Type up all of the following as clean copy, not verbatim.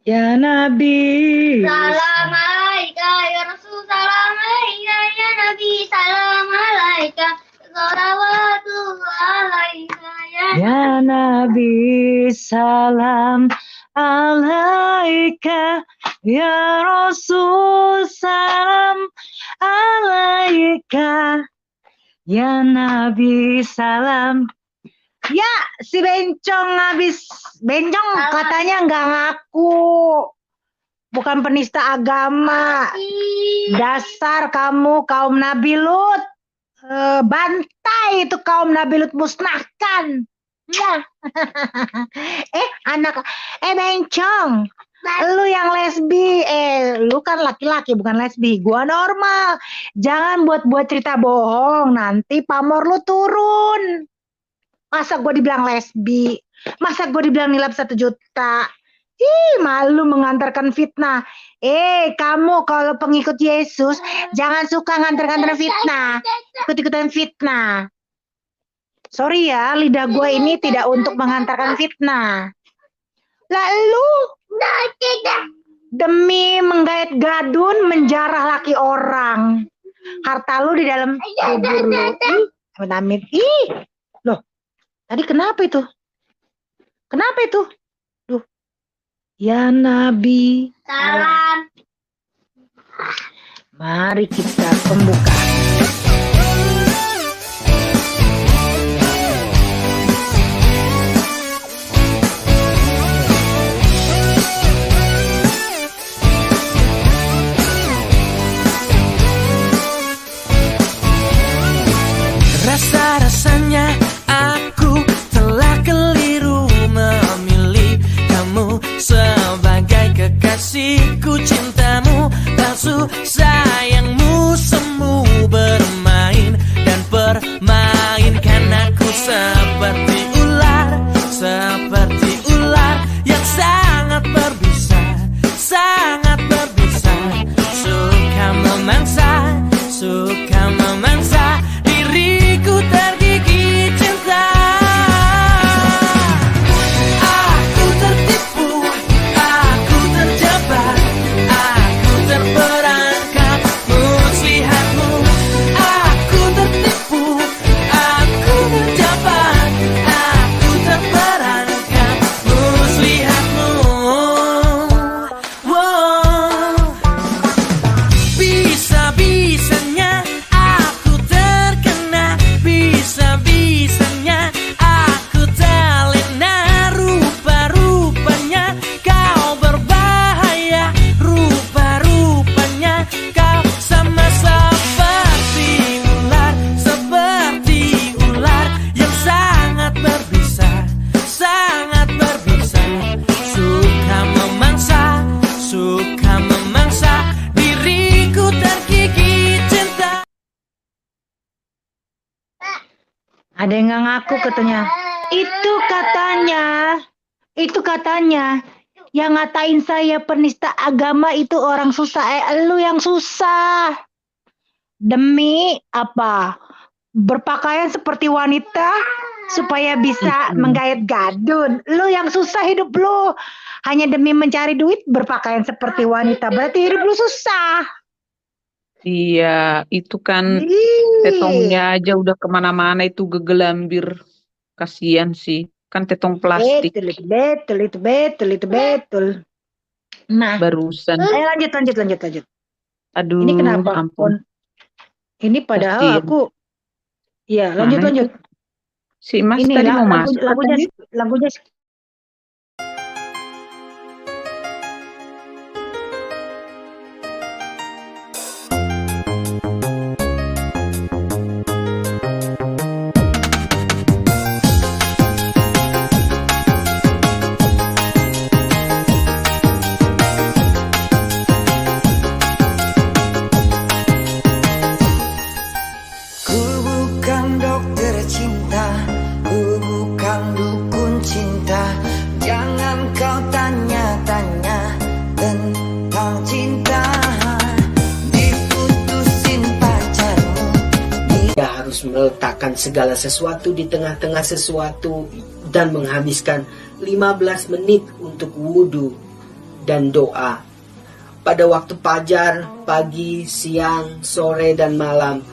Ya Nabi. Salam alaika ya Rasul, salam alaika ya Nabi, salam alaika, sholawatullah alaika Ya Nabi, salam alaika. Ya Rasul, salam alaika. Ya Nabi, salam. Ya, si bencong habis. Bencong katanya nggak ngaku. Bukan penista agama. Dasar kamu kaum Nabi Lut. Bantai itu kaum Nabi Lut, musnahkan. Ya. Bencong. Lu yang lesbi. Lu kan laki-laki bukan lesbi. Gua normal. Jangan buat-buat cerita bohong. Nanti pamor lu turun. Masa gue dibilang lesbi? Masa gue dibilang nilap 1 juta? Ih, malu mengantarkan fitnah. Kamu kalau pengikut Yesus, jangan suka ngantar-ngantar fitnah. Ikut-ikutan fitnah. Sorry ya, lidah gue ini tidak untuk mengantarkan fitnah. Lalu, demi menggait gadun, menjarah laki orang. Harta lu di dalam kubur lu. Amit-amit. Loh. Tadi kenapa itu? Kenapa itu? Duh. Ya Nabi. Salam. Mari kita pembukaan. Rasa-rasanya aku telah keliru memilih kamu sebagai kekasihku, cintamu palsu, sayangmu semu, bermain dan permainkan aku seperti ular yang sangat berbisa, suka memangsa diriku tergigit cinta. Aku tertipu, aku terjebak, aku terperangkap muslihatmu. Aku tertipu, aku terjebak, aku terperangkap muslihatmu. Bisa-bisanya aku terkena, bisa-bisanya aku terlena, rupa-rupanya kau berbahaya, rupa-rupanya kau sama seperti ular yang sangat berbisa, suka memangsa diriku tergigit cinta. Ada yang nggak ngaku katanya. Itu katanya. Yang ngatain saya penista agama itu orang susah. Lu yang susah. Demi apa? Berpakaian seperti wanita supaya bisa menggait gadun. Lu yang susah hidup lu. Hanya demi mencari duit berpakaian seperti wanita. Berarti hidup lu susah. Iya, itu kan tetongnya aja udah kemana-mana itu gegelambir. Kasian sih, kan tetong plastik. Betul. Nah, barusan. Ayo lanjut. Aduh, Ini kenapa? ampun. Ini padahal Kasian. aku. Iya, lanjut. Si Mas Ini tadi mau masuk. lagunya Ku bukan dokter cinta, ku bukan dukun cinta. Jangan kau tanya-tanya tentang cinta. Diputusin pacarmu, Dia harus meletakkan segala sesuatu di tengah-tengah sesuatu dan menghabiskan 15 menit untuk wudhu. dan doa. Pada waktu fajar, pagi, siang, sore, dan malam,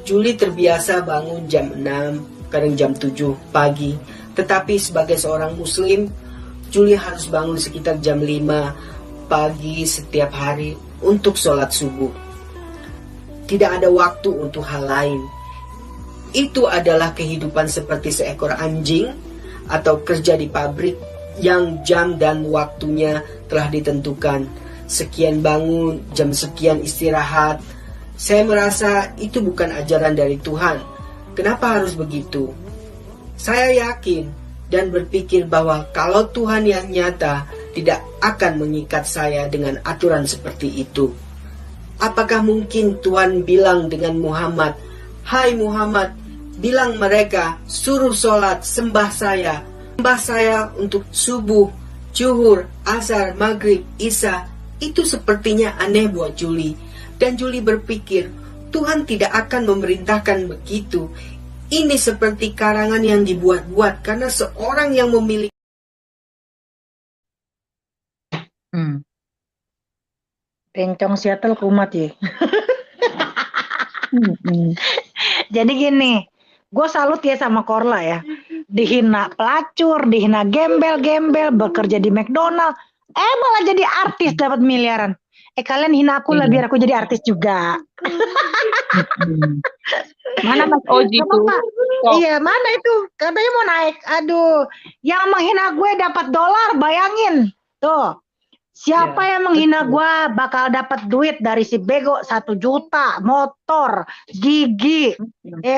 Julie terbiasa bangun jam 6, kadang jam 7 pagi. Tetapi sebagai seorang muslim, Julie harus bangun sekitar jam 5 pagi setiap hari untuk sholat subuh. Tidak ada waktu untuk hal lain. Itu adalah kehidupan seperti seekor anjing atau kerja di pabrik yang jam dan waktunya telah ditentukan. Sekian bangun, jam sekian istirahat. Saya merasa itu bukan ajaran dari Tuhan. Kenapa harus begitu? Saya yakin dan berpikir bahwa kalau Tuhan yang nyata tidak akan mengikat saya dengan aturan seperti itu. Apakah mungkin Tuhan bilang dengan Muhammad, "Hai Muhammad, bilang mereka suruh sholat sembah saya untuk subuh, zuhur, asar, maghrib, isya." Itu sepertinya aneh buat Julie. Dan Julie berpikir, Tuhan tidak akan memerintahkan begitu. Ini seperti karangan yang dibuat-buat karena seorang yang memiliki. Bencong Seattle kumat ya. Jadi gini, gue salut ya sama Korla ya. Dihina pelacur, dihina gembel-gembel, bekerja di McDonald. Malah jadi artis dapat miliaran. Kalian hina aku lah biar aku jadi artis juga. Mana Mas Oji tuh? Iya, mana itu? Katanya mau naik. Aduh, yang menghina gue dapat dolar, bayangin. Tuh. Siapa yang menghina gue bakal dapat duit dari si bego 1 juta, motor, gigi,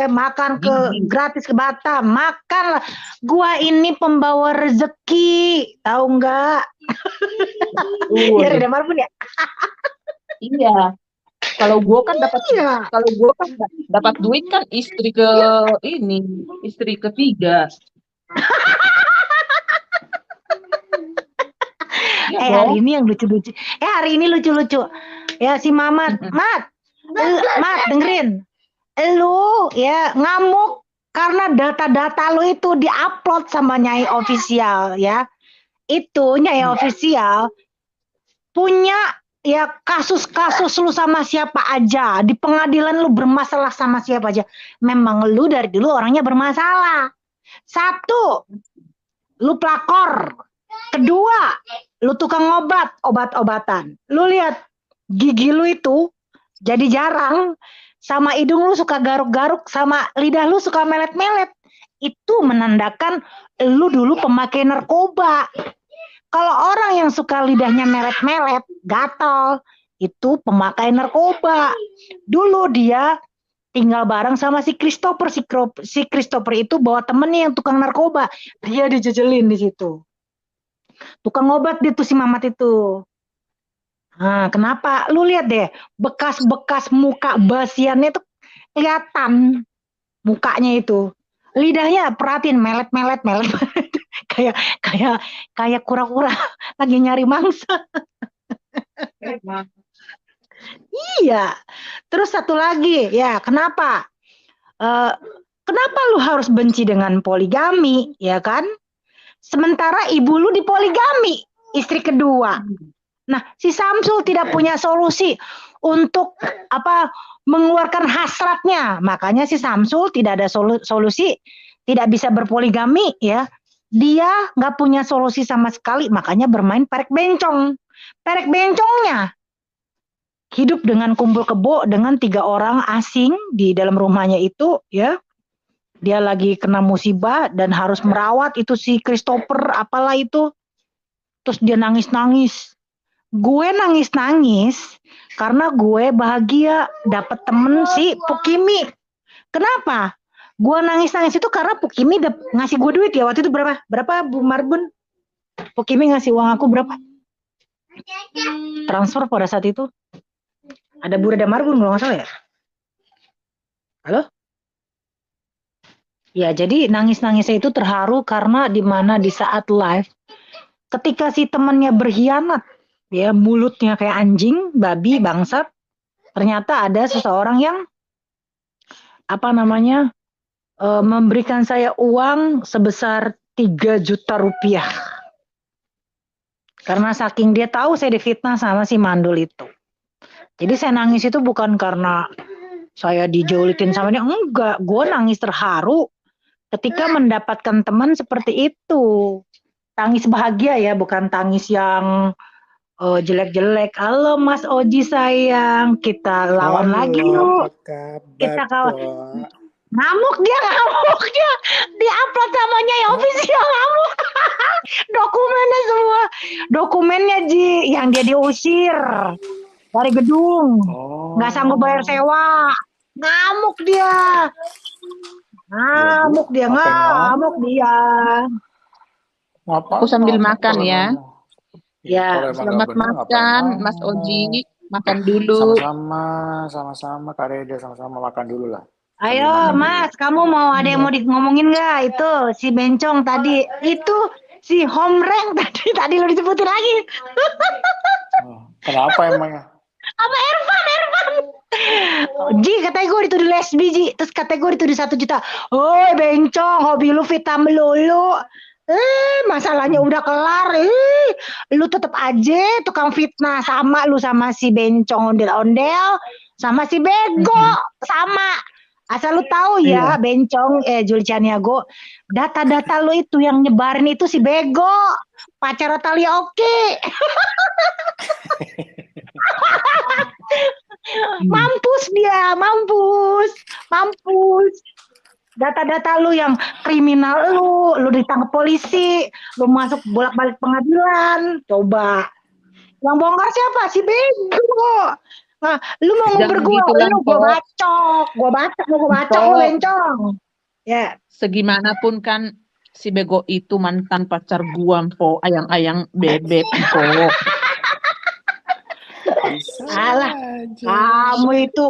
makan gratis ke Batam, makan lah. Gue ini pembawa rezeki, tahu nggak? Ya Rida Marbun ya. Iya. Kalau gue kan dapat duit kan istri ketiga. Hari ini yang lucu-lucu. Hari ini lucu-lucu. Ya si Mamat, Mat, dengerin. Lu ya ngamuk karena data-data lu itu diupload sama Nyai Official ya. Itu Nyai Official punya ya kasus-kasus lu sama siapa aja. Di pengadilan lu bermasalah sama siapa aja. Memang lu dari dulu orangnya bermasalah. 1, lu pelakor. 2, lu tukang obat-obatan. Lu lihat gigi lu itu jadi jarang, sama hidung lu suka garuk-garuk, sama lidah lu suka melet-melet. Itu menandakan lu dulu pemakai narkoba. Kalau orang yang suka lidahnya melet-melet, gatal, itu pemakai narkoba. Dulu dia tinggal bareng sama si Christopher. Si Christopher itu bawa temennya yang tukang narkoba. Dia dijejelin di situ. Tukang obat dia tuh si Mamat itu. Nah, kenapa? Lu lihat deh, bekas-bekas muka basiannya tuh kelihatan mukanya itu. Lidahnya perhatiin melet. kayak kura-kura lagi nyari mangsa. Iya. Terus satu lagi, ya kenapa? Kenapa lu harus benci dengan poligami, ya kan? Sementara ibu lu dipoligami, istri kedua. Nah, si Samsul tidak punya solusi untuk mengeluarkan hasratnya. Makanya si Samsul tidak ada solusi, tidak bisa berpoligami ya. Dia nggak punya solusi sama sekali, makanya bermain perek bencong. Perek bencongnya hidup dengan kumpul kebo dengan 3 orang asing di dalam rumahnya itu ya. Dia lagi kena musibah dan harus merawat itu si Christopher apalah itu. Terus dia nangis-nangis. Gue nangis-nangis karena gue bahagia dapat temen si Pukimi. Kenapa? Gue nangis-nangis itu karena Pukimi ngasih gue duit ya waktu itu berapa? Berapa Bu Marbun? Pukimi ngasih uang aku berapa? Transfer pada saat itu. Ada Bu Rida Marbun kalau nggak salah ya. Halo? Ya, jadi nangis-nangisnya itu terharu karena di saat live, ketika si temannya berkhianat, ya mulutnya kayak anjing, babi, bangsat, ternyata ada seseorang yang memberikan saya uang sebesar 3 juta rupiah. Karena saking dia tahu saya difitnah sama si mandul itu. Jadi saya nangis itu bukan karena saya dijulitin sama dia, enggak. Gue nangis terharu ketika mendapatkan teman seperti itu. Tangis bahagia ya, bukan tangis yang jelek-jelek. Halo Mas Oji sayang, kita lawan lagi Halo, yuk. apa Kita kabar, kawan. Pok? Ngamuk dia. Di-upload namanya ya official ngamuk. Dokumennya semua. Dokumennya Ji, yang dia diusir dari gedung. Nggak sanggup bayar Oh, sewa. Ngamuk dia. waduh, apa yang Ngamuk dia. ngapain Aku sambil ngamuk makan kalau ya. emang, Ya, kalau emang nggak Selamat bener ngapain makan, Mas ngamuk? Oji. Makan dulu. Sama-sama, Kak Reda, sama-sama makan dulu lah, sambil Ayo makan dulu. Mas, kamu mau ada yang mau ngomongin nggak? Itu si Bencong tadi, itu si Home Rank tadi lo disebutin lagi. Oh, kenapa emangnya? Sama Ervan. Ji, katanya gue dituduh lesbi, Ji. Terus katanya gue dituduh 1 juta. Woi Bencong, hobi lu fitnah melulu. Masalahnya udah kelar. Lu tetep aja tukang fitnah. Sama lu sama si Bencong ondel-ondel. Sama si Bego. Sama. Asal lu tahu ya, Bencong, Julcianiago, data-data lu itu yang nyebarin itu si Bego. Pacar Talia Oki. Mampus dia, mampus. Data-data lu yang kriminal lu ditangkap polisi, lu masuk bolak-balik pengadilan. Coba. Yang bongkar siapa? Si Bego. Nah, lu mau nguber Jangan gua, gitu lah, lu gua Mpok. bacok lu Mpok, Bencong. Ya. segimanapun kan si Bego itu mantan pacar gua, Mpok. Ayang-ayang bebek, Mpok. Bisa Alah, aja.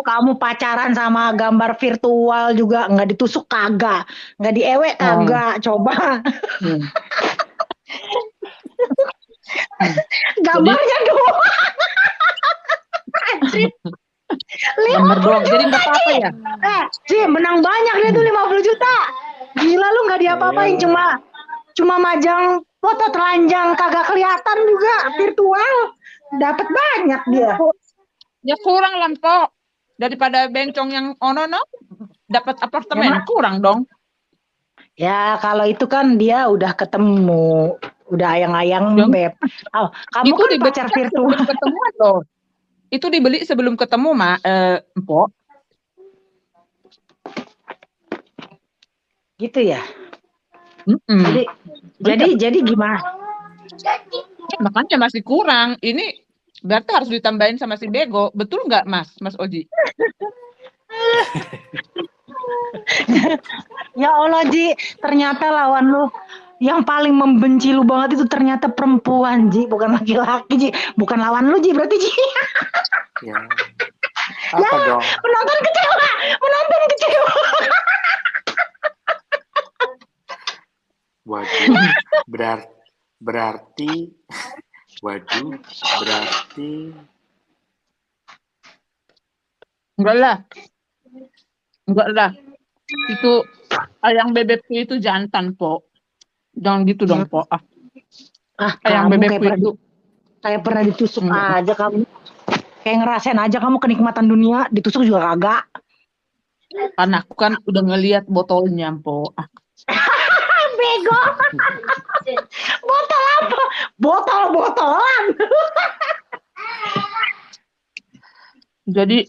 kamu pacaran sama gambar virtual juga nggak ditusuk kagak, nggak diewek kagak, coba Hmm. gambarnya doang. Anjir, Gambar doang. Jadi nggak apa-apa ya? Jim menang banyak dia tuh 50 juta. Gila lu nggak diapa-apain, Iyalah. cuma majang foto telanjang kagak kelihatan juga virtual, dapat banyak dia. Ya kurang lah, Mpok. Daripada Bencong yang ono-no, dapat apartemen. Kurang dong. Ya kalau itu kan dia udah ketemu, udah ayang-ayang Dong. beb. Kamu Itu kan dibeli pacar kan virtual. sebelum ketemuan loh. Itu dibeli sebelum ketemu, Mpok. Gitu ya. Mm-mm. Jadi gimana? Makanya masih kurang. Ini berarti harus ditambahin sama si Bego. Betul nggak, Mas Oji? Ya Allah Ji, ternyata lawan lu yang paling membenci lu banget itu ternyata perempuan Ji, bukan laki-laki Ji, bukan lawan lu Ji, berarti Ji. Ya. Apa dong? Penonton kecewa. Waduh, berarti Enggak lah. Itu ayang bebekku itu jantan, Po. Jangan gitu dong, Po. Ayang Kamu bebekku itu. kayak pernah ditusuk aja kamu. Kayak ngerasain aja kamu kenikmatan dunia, ditusuk juga kagak. Karena aku kan udah ngelihat botolnya, Po. Bego. Botol apa? Botol-botolan. Jadi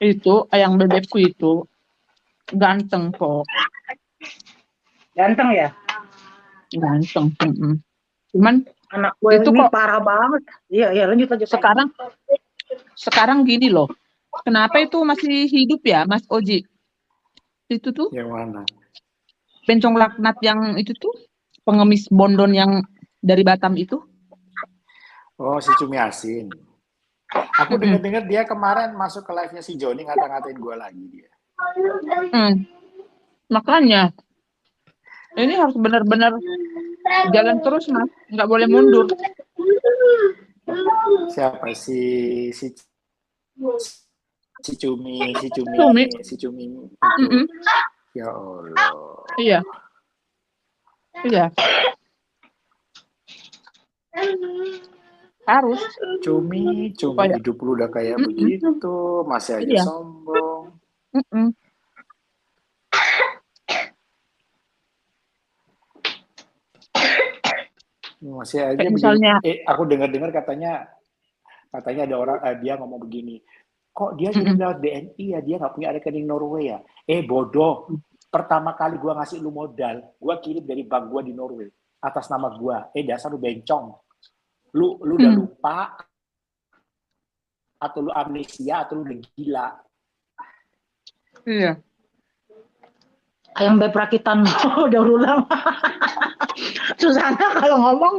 itu ayang bebekku itu ganteng, Po. Ganteng ya? Ganteng. Cuman Anak gue itu ini kok parah banget. Iya, lanjut. Sekarang gini loh. Kenapa itu masih hidup ya, Mas Oji? Itu tuh yang mana? Bencong laknat yang itu tuh pengemis bondon yang dari Batam itu. Oh, si Cumi Asin. Aku dengar dia kemarin masuk ke live-nya si Joni ngata-ngatain gue lagi dia. Makanya ini harus benar-benar jalan terus, Mas. Nggak boleh mundur. Siapa si Cumi itu. Ya Allah. Iya. Harus Cumi, supaya hidup lu udah kayak mm-mm, begitu, masih aja iya, sombong. mm-mm. Masih aja Kayak begini. misalnya, Aku dengar-dengar katanya ada orang dia ngomong begini. Kok dia mm-mm, hidup lewat BNI ya? Dia nggak punya rekening Norway ya? Bodoh. Pertama kali gua ngasih lu modal, gua kirim dari bank gua di Norway atas nama gua. Dasar lu bencong. Lu udah mm, lupa atau lu amnesia atau lu udah gila. iya. Ayam beb rakitan udah ulang. Susana kalau ngomong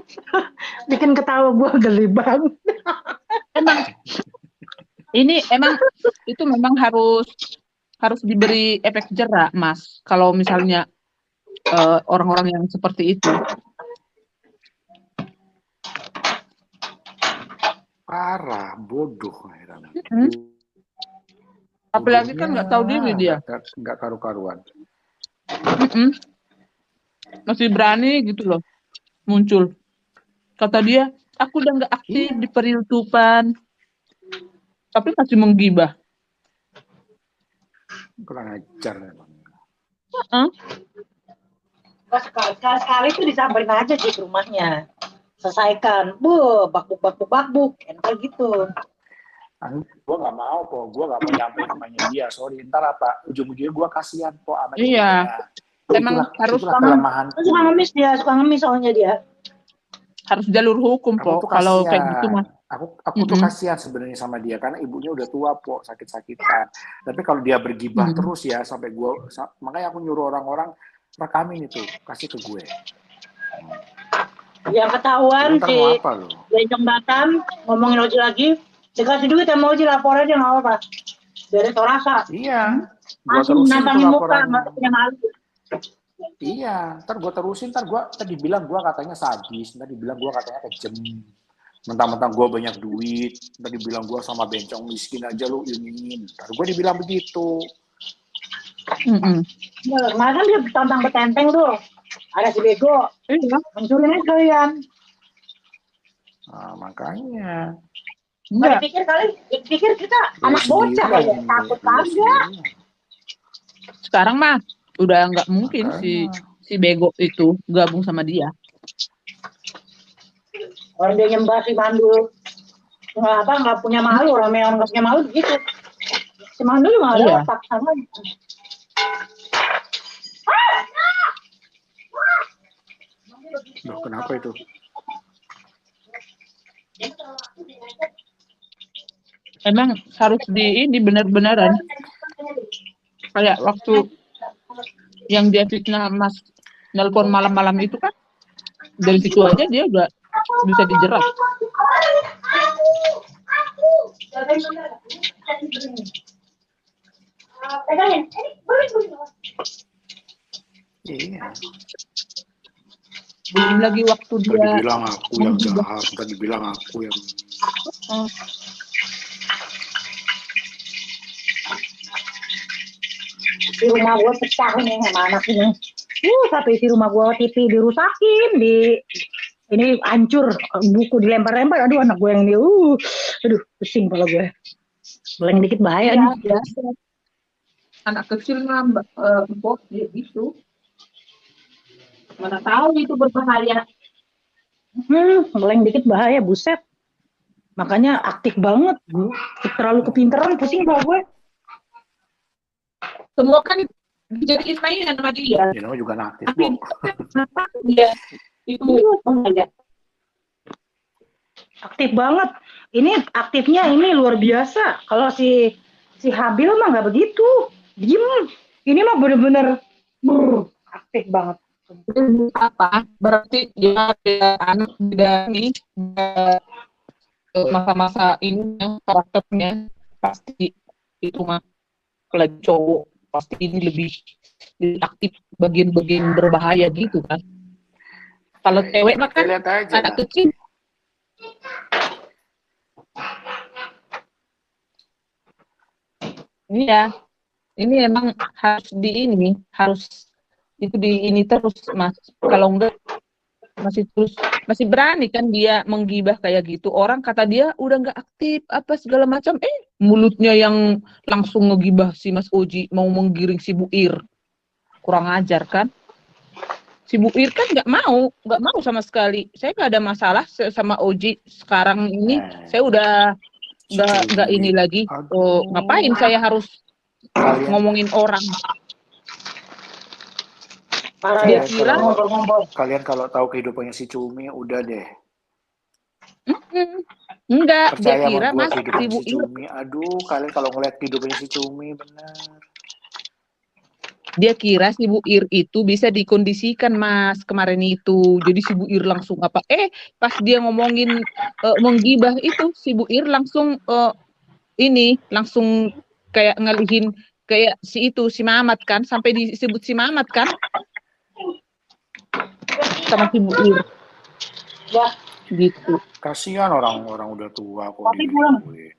bikin ketawa gue geli banget. Emang emang itu memang harus diberi efek jerak, Mas. Kalau misalnya orang-orang yang seperti itu. Parah, bodoh. Mm-mm. Apalagi kan nggak tahu diri dia. Nggak karu-karuan. Mm-mm. Masih berani gitu loh muncul. Kata dia, aku udah nggak aktif Iya. di per-YouTubean. Tapi masih menggibah. Kurang ajar memang. Sekali itu disamperin aja di rumahnya. Selesaikan. Bakbuk, enak gitu. Gue nggak mau kok, gue nggak mau nyampein namanya dia. Sorry, ntar apa? Ujung-ujungnya gue kasihan kok sama Iya. dia. Emang harus itulah kelemahan. Suka ngemis soalnya dia. Harus jalur hukum, Aku tuh kalau kayak kasihan. gitu mah. Aku tuh kasihan sebenarnya sama dia karena ibunya udah tua po, sakit-sakitan. Tapi kalau dia bergibah terus ya sampai makanya aku nyuruh orang-orang rekamin itu, kasih ke gue. Yang ketahuan Ntar si mau apa lo? Bencong Batam ngomongin Oji lagi, dikasih duit sama Oji lapor aja nggak apa-apa. Dari Torasa. Iya. Gua Langsung terusin tuh nantangin muka, laporan. masa punya malu. Iya, ntar gue terusin, tadi bilang gue katanya sadis, tadi bilang gue katanya kejem. Mentang-mentang gue banyak duit, tadi bilang gue sama bencong miskin aja lu ingin. Ntar gue dibilang begitu. Kemarin dia tantang betenteng tuh. Ada si Bego. Iya. Mencurin aja kalian. Nah, makanya. Nggak dipikir kita anak bocah ya, takut kagak. Sekarang mah udah nggak mungkin si Bego itu gabung sama dia. Orang dia nyembah si Mandul. Nggak punya malu, orang yang nggak punya malu begitu. Si Mandul nggak ada otak sama. Loh, kenapa itu? Emang harus ini benar-benaran. Kayak waktu yang dia fitnah Mas nelpon malam-malam itu kan, dari situ aja dia udah bisa dijerat. Iya. Belum lagi waktu dia Tadi bilang aku yang jahat, tadi bilang aku yang... Di rumah gue pecah nih sama anak ini. Tapi di rumah gue TV dirusakin, ini hancur, buku dilempar-lempar. Aduh, anak gue yang ini, aduh, pusing kepala gue. Boleh dikit bahaya nih. Ya. Anak kecil mah ya gitu. Mana tahu itu berbahaya. Boleh dikit bahaya, buset. Makanya aktif banget. Terlalu kepinteran, pusing kepala gue. Semua kan dijadiin mainan sama dia. Ya namanya juga aktif. Tapi kenapa dia itu bahaya? Aktif banget. Ini aktifnya ini luar biasa. Kalau si Habil mah nggak begitu. Diem. Ini mah bener-bener aktif banget. Apa? Berarti dia anak dari masa-masa ini karakternya pasti itu mah lagi cowok pasti ini lebih aktif bagian-bagian berbahaya gitu kan. Kalau cewek mah kan anak kecil. Iya, ini emang harus harus itu ini terus Mas. Kalau enggak masih berani kan dia menggibah kayak gitu. Orang kata dia udah nggak aktif apa segala macam. Mulutnya yang langsung ngegibah si Mas Oji mau menggiring si Bu Ir. Kurang ajar kan? Si Bu Ir kan nggak mau sama sekali. Saya nggak ada masalah sama Oji sekarang ini. Saya udah nggak ini lagi. Ngapain saya harus ngomongin orang? Dia kira kalian kalau tahu kehidupannya si Cumi udah deh. Enggak, Percaya dia kira sama gua Mas kehidupan si Bu si Ir. Cumi. Aduh, kalian kalau ngeliat kehidupannya si Cumi bener. Dia kira si Bu Ir itu bisa dikondisikan Mas kemarin itu. Jadi si Bu Ir langsung apa? Pas dia ngomongin menggibah itu si Bu Ir langsung langsung kayak ngalihin kayak si Mamat kan, sampai disebut si Mamat kan sama si Bu Ir. Ya. Gitu. Kasihan orang-orang udah tua kok Tapi pulang. digituin.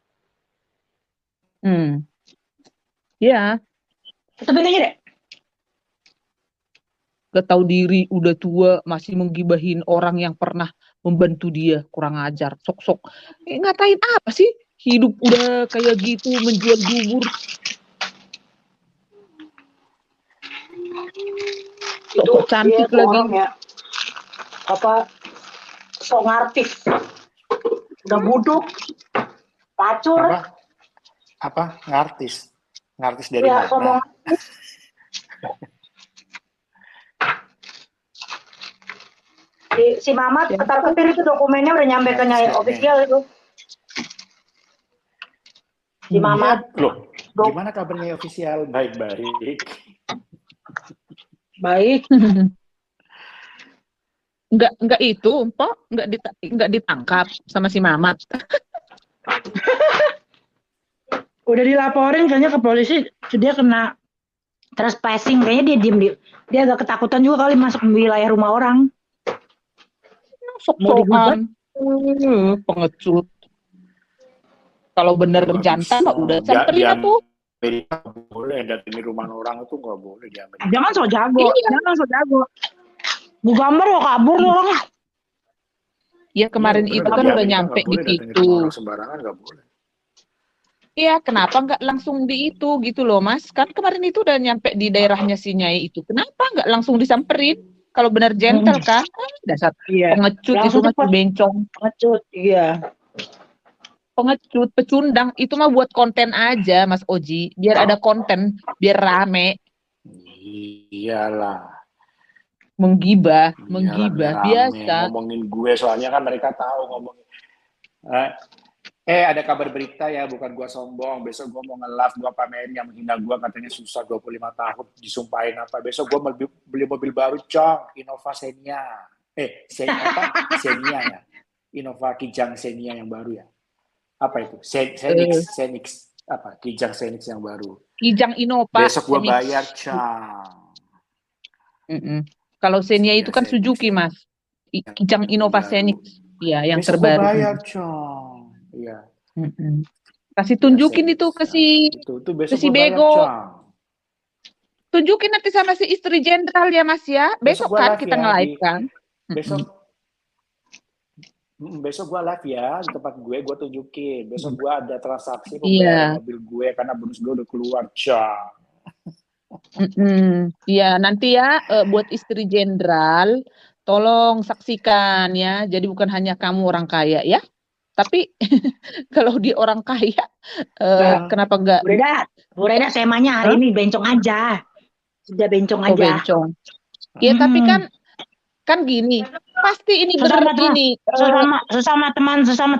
Ya, Tapi aja deh. gak tahu diri, udah tua masih menggibahin orang yang pernah membantu dia. Kurang ajar, sok-sok. Ngatain apa sih? Hidup udah kayak gitu, menjual bubur. Sok cantik Dia tuh lagi. orang ya, sok ngartis. Udah buduk, pacur. Apa? Ngartis dari Ya, mana? ngomong. Si Mamat ketar-ketir itu dokumennya udah nyampe ke Nyai official itu. Si Mamat. Loh, gimana kabarnya official? Baik-baik. Baik. Enggak itu, Mpok, enggak ditangkap sama si Mamat. Udah dilaporin kayaknya ke polisi, dia kena trespassing, kayaknya dia diem dia agak ketakutan juga kali masuk wilayah rumah orang. Sok-sokan. Pengecut. Kalau bener jantan mah udah samperin tuh. Amerika boleh datengin rumah orang itu nggak boleh di Amerika. Jangan so jago, jangan so jago. Bu gambar lo kabur lo orang. Ya kemarin itu kan udah nyampe di situ. Sembarangan nggak boleh. Iya, kenapa nggak langsung di itu gitu loh, Mas? Kan kemarin itu udah nyampe di daerahnya si Nyai itu. Kenapa nggak langsung disamperin? Kalau benar gentle kan? Dasar pengecut itu mah bencong. Pengecut, iya. Pengecut, pecundang itu mah buat konten aja, Mas Oji. Biar ada konten, biar rame. Iyalah. Menggibah Rame. biasa. Ngomongin gue soalnya kan mereka tahu ngomongin. Ada kabar berita ya, bukan gue sombong. Besok gue mau nge-live, gue pamerin yang menghina gue katanya susah 25 tahun disumpahin apa. Besok gue beli mobil baru, Cong, Innova Xenia. Xenia ya. Innova Kijang Xenia yang baru ya. Apa itu? Xenix. Apa? Kijang Xenix yang baru. Kijang Innova. Besok gue bayar, Cong. Kalau Xenia itu kan Suzuki, Mas. Kijang Innova Xenix. Iya, yang besok terbaru. Besok gue bayar, Cong. Iya. Kasih tunjukin itu ke si Bego. Tunjukin nanti sama si istri jenderal ya, Mas ya. Besok kan kita nge-live kan. Besok gue live ya di tempat gue tunjukin. Besok gue ada transaksi pembayaran mobil gue karena bonus gue udah keluar, Cong. Iya, nanti ya buat istri jenderal tolong saksikan ya. Jadi bukan hanya kamu orang kaya ya. Tapi kalau dia orang kaya, kenapa enggak? Bu Reda temanya hari ini bencong aja. Sudah bencong aja. Bencong. Ya tapi kan gini, pasti ini begini. Sesama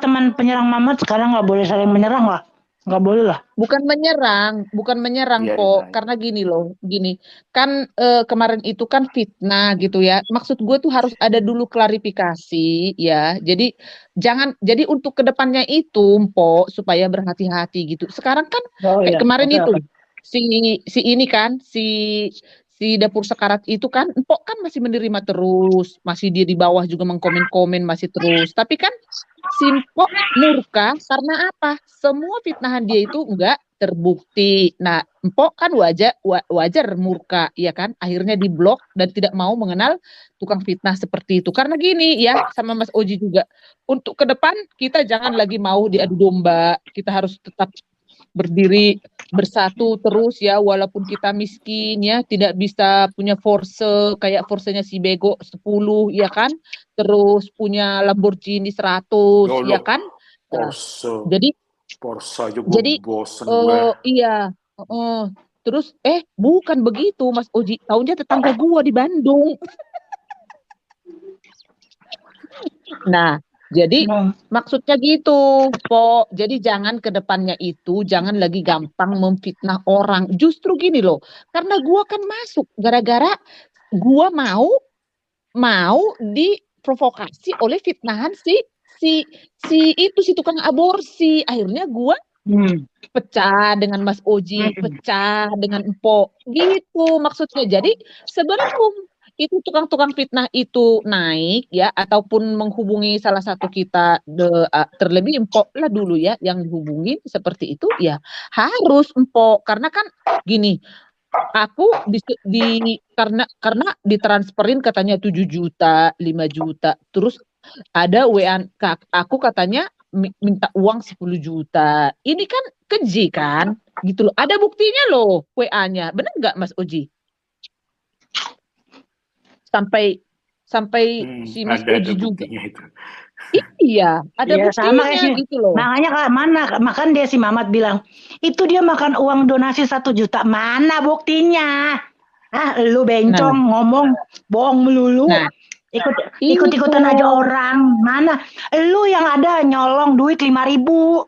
teman penyerang Mamat sekarang nggak boleh saling menyerang lah. Nggak boleh lah. Bukan menyerang kok. Karena gini loh, kan kemarin itu kan fitnah gitu ya. Maksud gue tuh harus ada dulu klarifikasi ya. Jadi untuk kedepannya itu Mpok supaya berhati-hati gitu. Sekarang kan kemarin itu si ini kan si dapur sekarat itu kan Mpok kan masih menerima terus, masih dia di bawah juga mengkomen-komen masih terus. Tapi kan si Mpok murka karena apa? Semua fitnahan dia itu enggak terbukti. Nah, Empok kan wajar murka, ya kan? Akhirnya diblok dan tidak mau mengenal tukang fitnah seperti itu. Karena gini ya, sama Mas Oji juga. Untuk ke depan kita jangan lagi mau diadu domba. Kita harus tetap berdiri bersatu terus ya, walaupun kita miskin ya, tidak bisa punya force kayak forsenya si Bego 10 ya kan, terus punya Lamborghini 100 ya Yolo, kan. Nah, Porsche, jadi Porsche aja gue jadi bosen gue. iya, terus bukan begitu Mas Oji, tahunya tetangga gua di Bandung. Nah, jadi maksudnya gitu, Po. Jadi jangan ke depannya itu, jangan lagi gampang memfitnah orang. Justru gini loh, karena gua kan masuk gara-gara gua mau diprovokasi oleh fitnahan si tukang aborsi. Akhirnya gua pecah dengan Mas Oji, pecah dengan Empok. Gitu maksudnya. Jadi sebelum itu tukang-tukang fitnah itu naik ya ataupun menghubungi salah satu kita terlebih Empok lah dulu ya yang dihubungi seperti itu ya harus Empok karena kan gini aku karena ditransferin katanya 7 juta 5 juta terus ada WA aku katanya minta uang 10 juta ini kan keji kan gitu loh ada buktinya loh WA-nya benar nggak Mas Oji sampai si Mas Ada Oji juga. buktinya itu. Iya, ada Iya, sama buktinya kayak sih. gitu loh. Makanya makan dia si Mamat bilang, itu dia makan uang donasi 1 juta. Mana buktinya? Lu bencong ngomong bohong melulu. Nah, Ikut-ikutan itu. aja orang. Mana? Lu yang ada nyolong duit 5.000.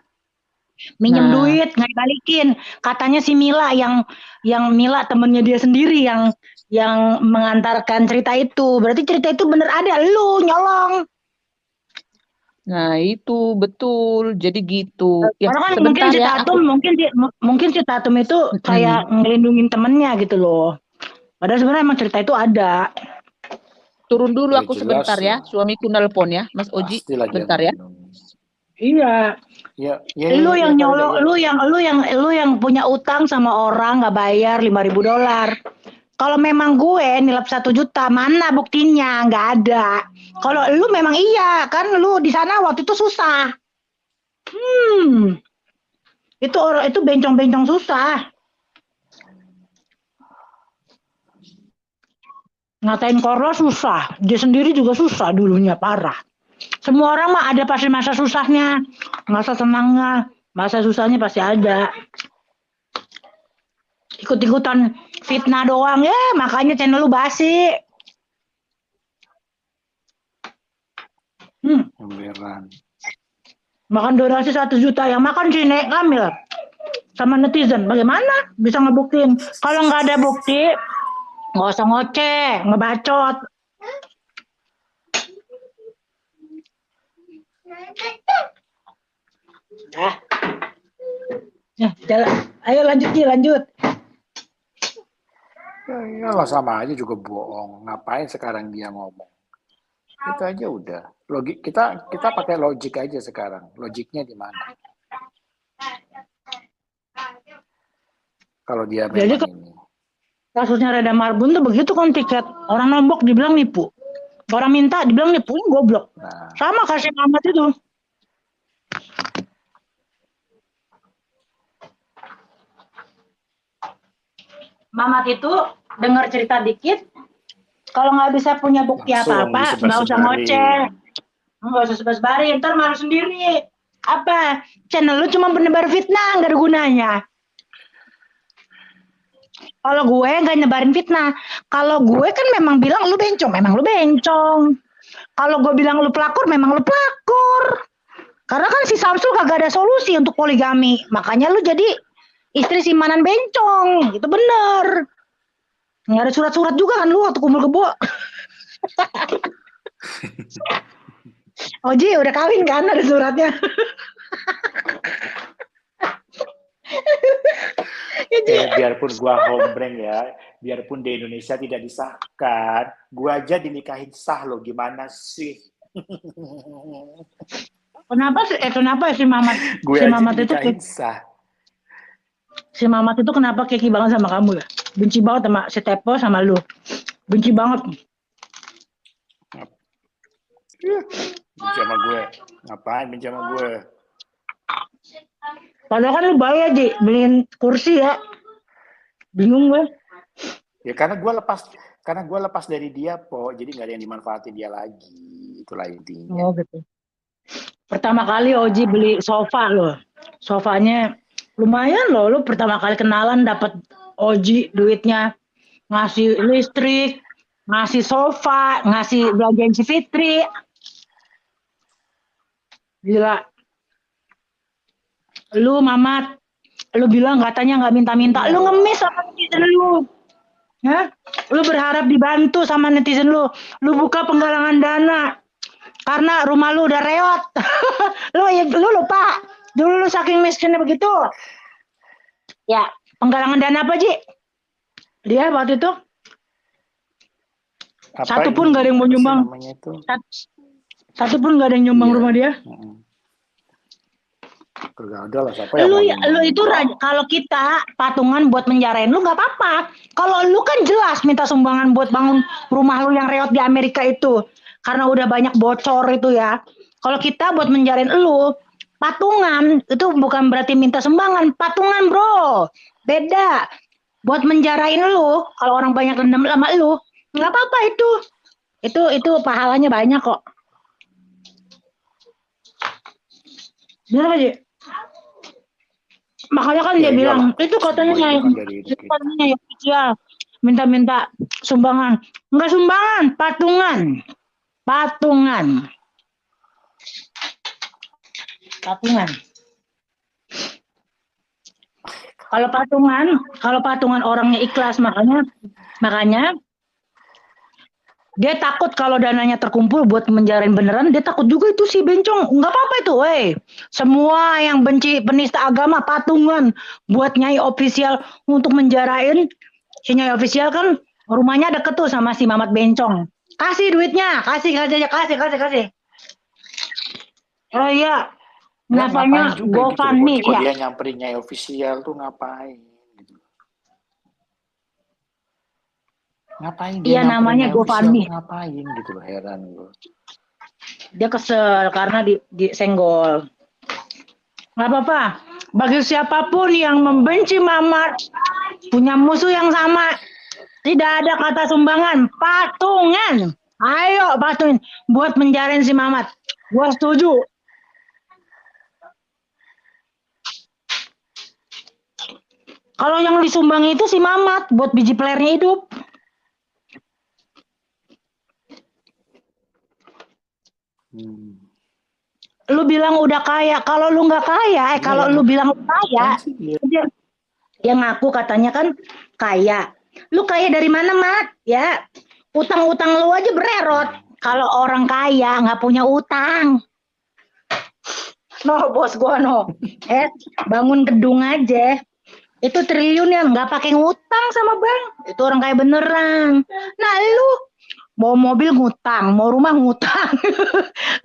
Minjem duit nggak dibalikin. Katanya si Mila yang Mila temennya dia sendiri yang mengantarkan cerita itu. Berarti cerita itu bener ada, lu nyolong. Nah, itu betul. Jadi gitu. Ya, Karena kan sebentar ya. mungkin si Tatum itu kayak ngelindungin temennya gitu loh. Padahal sebenarnya emang cerita itu ada. Turun dulu Ya, aku jelas sebentar ya. lah. Suamiku nelpon ya, Mas Oji. Pastilah dia Bentar ya. melindungi. Iya. Ya, Lu yang nyolong, ya. lu yang punya utang sama orang nggak bayar $5.000. Kalau memang gue nilap 1 juta, mana buktinya? Nggak ada. Kalau lu memang iya, kan lu di sana waktu itu susah. Itu bencong-bencong susah. Ngatain Korlo susah, dia sendiri juga susah dulunya parah. Semua orang mah ada pasti masa susahnya, masa senangnya, masa susahnya pasti ada. Ikut-ikutan fitnah doang ya, makanya channel lu basi. Beneran. Makan donasi 1 juta, yang makan si Nek Kamil sama netizen. Bagaimana bisa ngebuktiin? Kalau nggak ada bukti, nggak usah ngoceh, ngebacot. Ya, jalan. Ayo lanjut. Ya lah sama aja juga bohong. Ngapain sekarang dia ngomong? Itu aja udah. Kita pakai logik aja sekarang. Logiknya di mana? Kalau dia memang ini. Kasusnya Reda Marbun tuh begitu kan tiket. Orang nombok dibilang nipu. Orang minta dibilang nipu, goblok. Nah, Sama kasih Mamat itu. Mamat itu dengar cerita dikit, kalau nggak bisa punya bukti langsung apa-apa, nggak usah ngoceh. Nggak usah sebar-sebarin, ntar malu sendiri. Apa? Channel lu cuma penebar fitnah, nggak ada gunanya. Kalau gue nggak nyebarin fitnah. Kalau gue kan memang bilang lu bencong, memang lu bencong. Kalau gue bilang lu pelakor, memang lu pelakor. Karena kan si Samsul kagak ada solusi untuk poligami. Makanya lu jadi istri simpanan bencong. Itu bener. Nggak ada surat-surat juga kan lu waktu kumpul kebo. Oji udah kawin kan, ada suratnya. biarpun gua hombreng ya, biarpun di Indonesia tidak disahkan, gua aja dinikahin sah loh, gimana sih? Kenapa si Mamat? Gue Si aja Mamat itu dinikahin sah. Si Mamat itu kenapa keki banget sama kamu ya? Benci banget sama si Tepo sama lu. Benci banget. Benci sama gue. Ngapain benci sama gue? Padahal kan lu bayar, Ji. Beliin kursi ya. Bingung gue. Ya karena gue lepas dari dia, Po. Jadi nggak ada yang dimanfaatin dia lagi. Itulah intinya. Oh gitu. Pertama kali Oji beli sofa loh. Sofanya lumayan loh. Lu pertama kali kenalan dapat Oji duitnya. Ngasih listrik. Ngasih sofa. Ngasih belanjaan si Fitri. Gila. Lu Mamat. Lu bilang katanya nggak minta-minta. Lu ngemis sama netizen lu. Hah? Lu berharap dibantu sama netizen lu. Lu buka penggalangan dana. Karena rumah lu udah reot. lu lupa. Dulu lu saking miskinnya begitu. Ya, penggalangan dana apa, Ji? Dia waktu itu satu pun nggak ada yang mau nyumbang. Satu pun nggak ada yang nyumbang rumah dia. Gak ada lah siapa yang Lu itu kalau kita patungan buat menjarain lu nggak apa-apa. Kalau lu kan jelas minta sumbangan buat bangun rumah lu yang reot di Amerika itu. Karena udah banyak bocor itu ya. Kalau kita buat menjarain lu, patungan itu bukan berarti minta sumbangan, patungan bro. Beda. Buat menjarain lu, kalau orang banyak dendam sama lu, nggak apa-apa itu. Itu pahalanya banyak kok. Benar aja. Makanya kan dia bilang, itu katanya ya official. Minta-minta sumbangan. Enggak sumbangan, patungan. Patungan. Kalau patungan orangnya ikhlas, makanya dia takut kalau dananya terkumpul buat menjarain beneran, dia takut juga itu si Bencong. Enggak apa-apa itu, semua yang benci penista agama patungan buat Nyai official untuk menjarain. Si Nyai official kan rumahnya deket tuh sama si Mamat Bencong. Kasih duitnya, kasih. Oh iya, namanya GoFundMe gitu, ya. Dia nyamperin Nyai official tuh ngapain? Ngapain dia? Iya namanya GoFundMe. Ngapain gitu loh, heran gue. Dia kesel karena disenggol. Nggak apa-apa. Bagi siapapun yang membenci Mamat, punya musuh yang sama, tidak ada kata sumbangan, patungan. Ayo patuhin buat menjarain si Mamat. Gua setuju. Kalau yang disumbangi itu si Mamat buat biji pelernya hidup. Lu bilang udah kaya, kalau lu nggak kaya, kalau lu bilang kaya, dia ngaku katanya kan kaya. Lu kaya dari mana, Mat? Ya, utang-utang lu aja bererot. Kalau orang kaya nggak punya utang. No, bos gua no. Bangun gedung aja. Itu triliun ya, nggak pakai ngutang sama bank. Itu orang kaya beneran. Nah, lu mau mobil ngutang, mau rumah ngutang.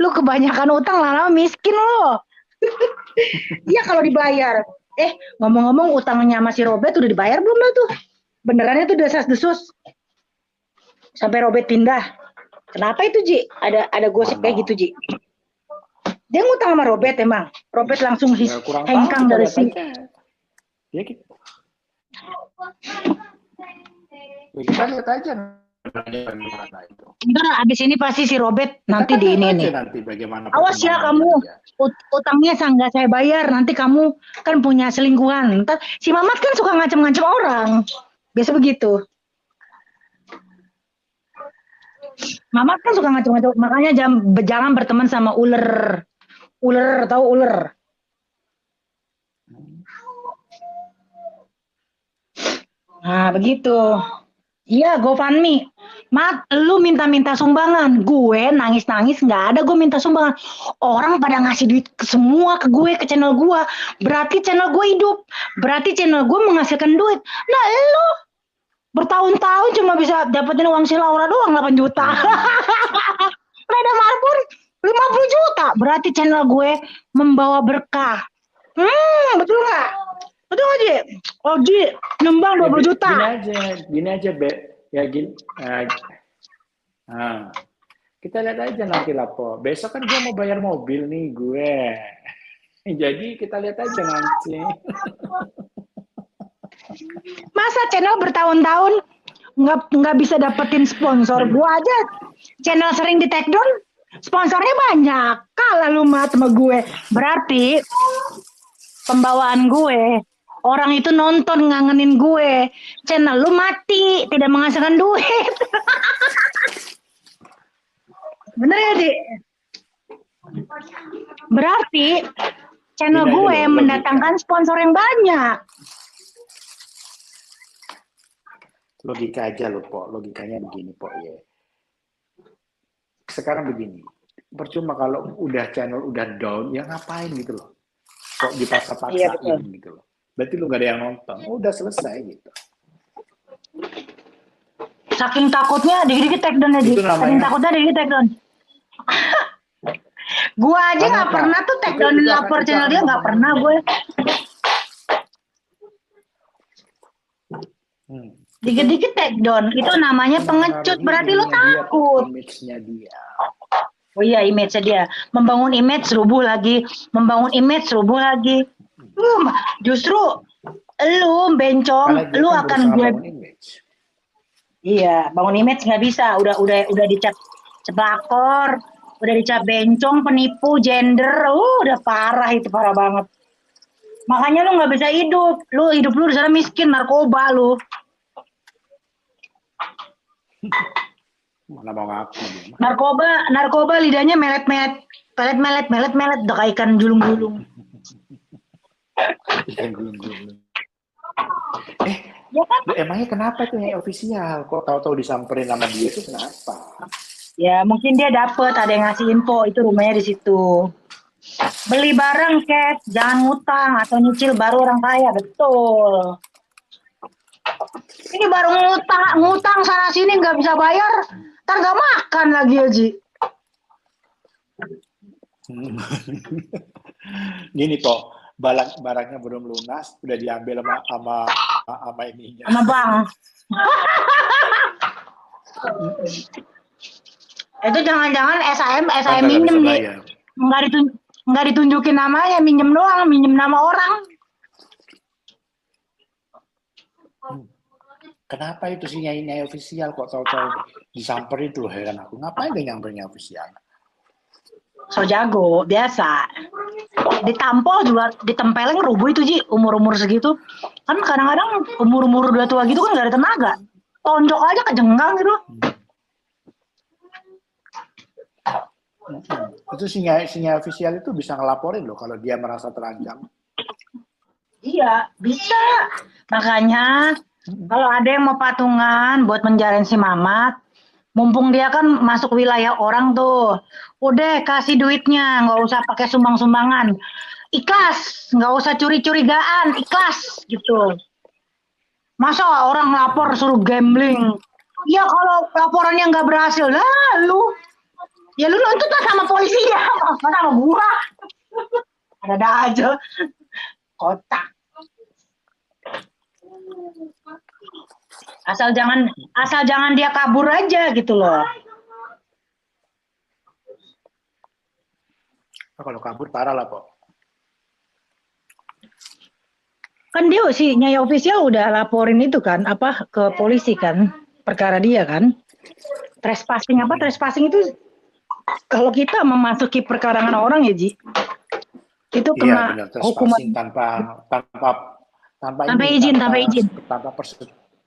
Lu kebanyakan utang lama-lama miskin lo. Iya kalau dibayar. Ngomong-ngomong utangnya sama si Robert udah dibayar belum lah tuh? Beneran itu desas-desus. Sampai Robert pindah. Kenapa itu, Ji? Ada gosip kayak gitu, Ji. Dia ngutang sama Robert emang. Robert langsung hengkang dari sini. Ya kita lihat aja. Ntar abis ini pasti si Robert nanti di ini. Awas ya kamu, utangnya nggak saya bayar. Nanti kamu kan punya selingkuhan. Ntar si Mamat kan suka ngancam-ngancam orang. Biasa begitu. Mamat kan suka ngancam-ngancam. Makanya jangan berteman sama ular. Ular, tahu ular? Nah begitu. Iya GoFundMe. Mat, lu minta-minta sumbangan. Gue nangis-nangis nggak ada gue minta sumbangan. Orang pada ngasih duit semua ke gue, ke channel gue. Berarti channel gue hidup. Berarti channel gue menghasilkan duit. Nah lu bertahun-tahun cuma bisa dapetin uang si Laura doang 8 juta. Reda Marbun 50 juta. Berarti channel gue membawa berkah. Betul nggak? Betul Oji? Oji nyumbang 20 juta. Gini aja, Be. Ya gini. Nah, kita lihat aja nanti lah, Po. Besok kan gue mau bayar mobil nih, gue. Jadi kita lihat aja nanti. Masa channel bertahun-tahun nggak bisa dapetin sponsor? Gua aja channel sering di take down, sponsornya banyak. Kalah lu mat sama gue. Berarti pembawaan gue, orang itu nonton ngangenin gue. Channel lu mati, tidak menghasilkan duit. Bener ya, Di? Berarti channel Gini aja gue loh, mendatangkan sponsor yang banyak. Logika aja loh, Po. Logikanya begini, Po. Ya. Sekarang begini. Percuma kalau udah channel udah down, ya ngapain gitu loh. Kok dipaksa-paksain gitu loh. Berarti lu gak ada yang nonton. Udah selesai gitu. Saking takutnya dikit-dikit take down aja. Itu namanya- Saking takutnya dikit-dikit take down. Gua aja nggak Kenapa? pernah tuh take down Itu lapor akan- channel itu dia, akan nggak pernah gue. Dikit-dikit take down. Itu namanya pengecut. Berarti lu takut. Image-nya dia. Oh iya, image-nya dia. Membangun image rubuh lagi. Membangun image rubuh lagi. Justru lu bencong, Karena dia lu kan akan berusaha gue. bangun image. Iya, bangun image nggak bisa. Udah dicap ceplakor, udah dicap bencong, penipu, gender. Udah parah itu, parah banget. Makanya lu nggak bisa hidup. Lu di sana miskin, narkoba lu. Mana mau ngaku dia. Narkoba lidahnya melet-melet, melet-melet, udah kayak ikan julung-julung. Ikan gulung-gulung. Ya kan? Lu emangnya kenapa tuh yang official? Kok tahu-tahu disamperin sama dia itu kenapa? Ya mungkin dia dapet, ada yang ngasih info, itu rumahnya di situ. Beli barang cash, jangan ngutang atau nyicil baru orang kaya, betul. Ini baru ngutang sana sini nggak bisa bayar, ntar nggak makan lagi Haji. Gini kok, barangnya belum lunas, udah diambil sama ininya. Sama bang. Itu jangan-jangan SAM Kan nggak minjem bisa nih. bayar. Nggak ditunjukin namanya, minjem doang, minjem nama orang. Kenapa itu sih nyai official kok tahu-tahu disamperin tuh, heran aku. Ngapain dia nyampernya official? So jago, biasa. Ditampol juga, ditempelin rubuh itu Ji, umur-umur segitu. Kan kadang-kadang umur-umur udah tua gitu kan nggak ada tenaga. Tonjok aja kejenggang gitu. Itu sinyal official itu bisa ngelaporin loh kalau dia merasa terancam. Iya, bisa. Makanya kalau ada yang mau patungan buat menjarain si Mamat, mumpung dia kan masuk wilayah orang tuh, udah kasih duitnya, nggak usah pakai sumbang-sumbangan. Ikhlas, nggak usah curi-curigaan, ikhlas gitu. Masa orang lapor suruh gambling? Ya kalau laporannya nggak berhasil, lu nuntut lah sama polisi ya, masa sama gua. Ada aja, kotak. Asal jangan dia kabur aja gitu loh. Kalau kabur parah lah kok. Kan dia sih Nyai Official udah laporin itu kan ke polisi kan, perkara dia kan. Trespassing itu kalau kita memasuki perkarangan orang ya Ji, itu kena benar, hukuman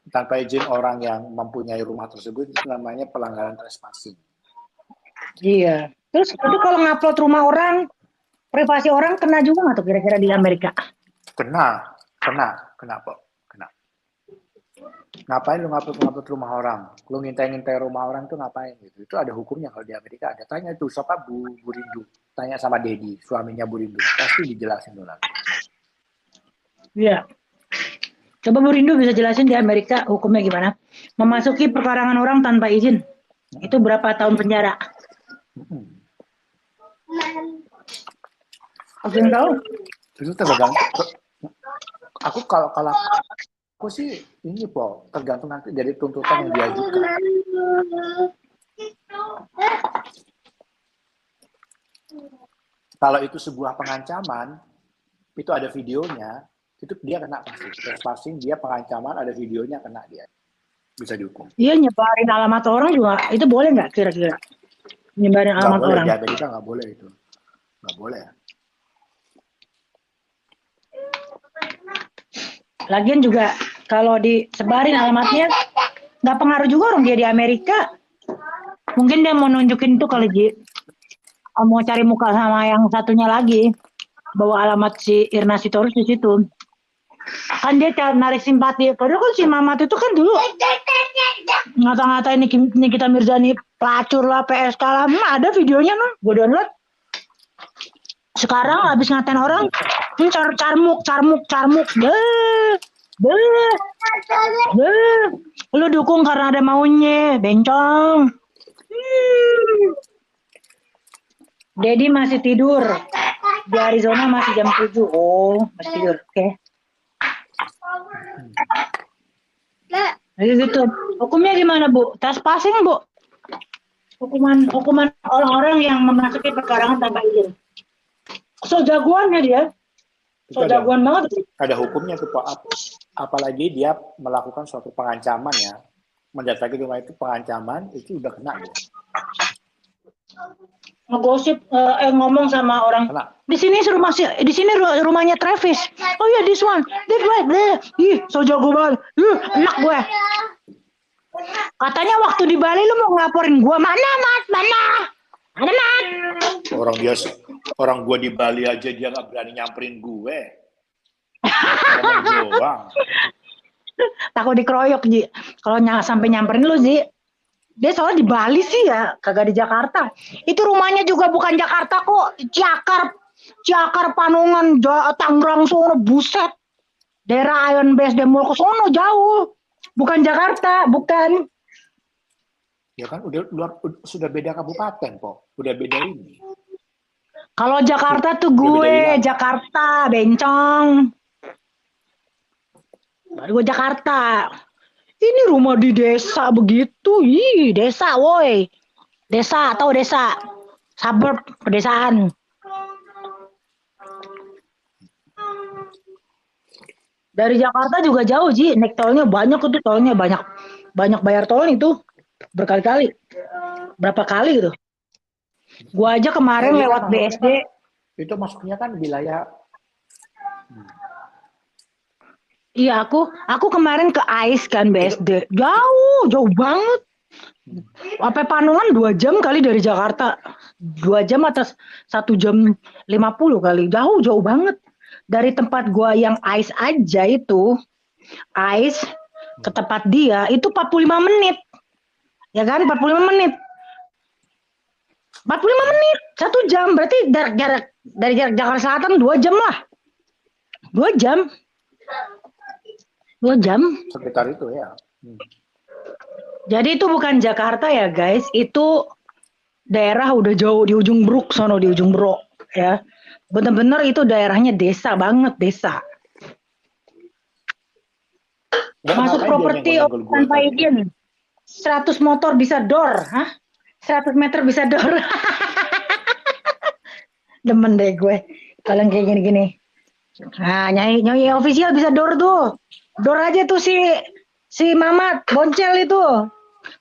tanpa izin orang yang mempunyai rumah tersebut, itu namanya pelanggaran trespassing. Iya. Terus itu kalau ngupload rumah orang, privasi orang kena juga nggak tuh kira-kira di Amerika? Kena kok. Ngapain lu ngupload rumah orang? Lu ngintai rumah orang tuh ngapain gitu? Itu ada hukumnya kalau di Amerika ada. Tanya tuh siapa Bu Rindu. Tanya sama Dedi, suaminya Bu Rindu. Pasti dijelasin tuh nanti. Iya. Coba Bu Rindu bisa jelasin di Amerika hukumnya gimana? Memasuki perkarangan orang tanpa izin. Itu berapa tahun penjara? Oke, tahu? Itu tergantung Kalau aku sih ini po, tergantung nanti dari tuntutan yang diajukan. Kalau itu sebuah pengancaman, itu ada videonya, itu dia kena pasti. Pasti dia pengancaman, ada videonya, kena dia. Bisa dihukum. Iya, nyebarin alamat orang juga, itu boleh nggak kira-kira? Nyebarin Nggak alamat boleh, orang. di Amerika nggak boleh itu. Nggak boleh. Lagian juga kalau disebarin alamatnya, nggak pengaruh juga orang dia di Amerika. Mungkin dia mau nunjukin tuh kali Ji. Mau cari muka sama yang satunya lagi. Bawa alamat si Irna Sitorus di situ. Kan dia narik simpati. Padahal kan si Mamat itu kan dulu ngata-ngatain Nikita Mirzani pelacur lah, PSK lah. Ada videonya noh, gue download. Sekarang habis ngatain orang, carmuk. Lu dukung karena ada maunya, bencong. Dedi masih tidur. Di Arizona masih jam 7. Oh, masih tidur. Oke. Jadi gitu. Hukumnya gimana, Bu? Trespassing, Bu? Hukuman orang-orang yang memasuki perkarangan tanpa izin. So jagoannya dia. So jagoan banget. Ada hukumnya tuh Pak. Apalagi dia melakukan suatu pengancaman ya. Mendatangi rumah itu pengancaman, itu udah kena ya. Ngegosip ngomong sama orang. Kena. Di sini rumahnya Travis. Oh iya, this one. Ih, so jago banget. Enak gue. Katanya waktu di Bali lu mau ngelaporin gue. Mana, Mat? Orang gua di Bali aja dia nggak berani nyamperin gue. Ngomong doang. Takut dikeroyok, Ji. Kalau sampai nyamperin lu, Ji. Dia soalnya di Bali sih ya, kagak di Jakarta. Itu rumahnya juga bukan Jakarta kok. Ciakar, Panongan, Tangerang sono, buset. Daerah Iron Base Demol ke sono jauh. Bukan Jakarta, bukan. Ya kan sudah beda kabupaten, Po. Udah beda ini. Kalau Jakarta tuh gue, Jakarta, bencong. Baru gue Jakarta. Ini rumah di desa begitu. Ih, desa, woi. Desa, tahu desa. Suburb, pedesaan. Dari Jakarta juga jauh, Ji. Naik tolnya banyak itu, banyak bayar tol itu. Berkali-kali. Berapa kali gitu. Gua aja kemarin lewat BSD. Itu masuknya kan wilayah. Iya, aku kemarin ke AIS kan BSD. Jauh banget. Sampai Panongan 2 jam kali dari Jakarta. 2 jam atas 1 jam 50 kali. Jauh banget. Dari tempat gua yang AIS aja itu, AIS ke tempat dia itu 45 menit. Ya kan, 45 menit. 45 menit, 1 jam. Berarti dari Jakarta Selatan 2 jam lah. 2 jam. 2 jam. Sekitar itu ya. Jadi itu bukan Jakarta ya guys. Itu daerah udah jauh di ujung Bruk sono, di ujung Bruk ya. Bener-bener itu daerahnya desa banget, desa. Masuk properti tanpa izin. 100 motor bisa door, 100 meter bisa door. Demen deh gue kalau kayak gini-gini. Nah, nyai official bisa door tuh. Door aja tuh si Mamat Boncel itu.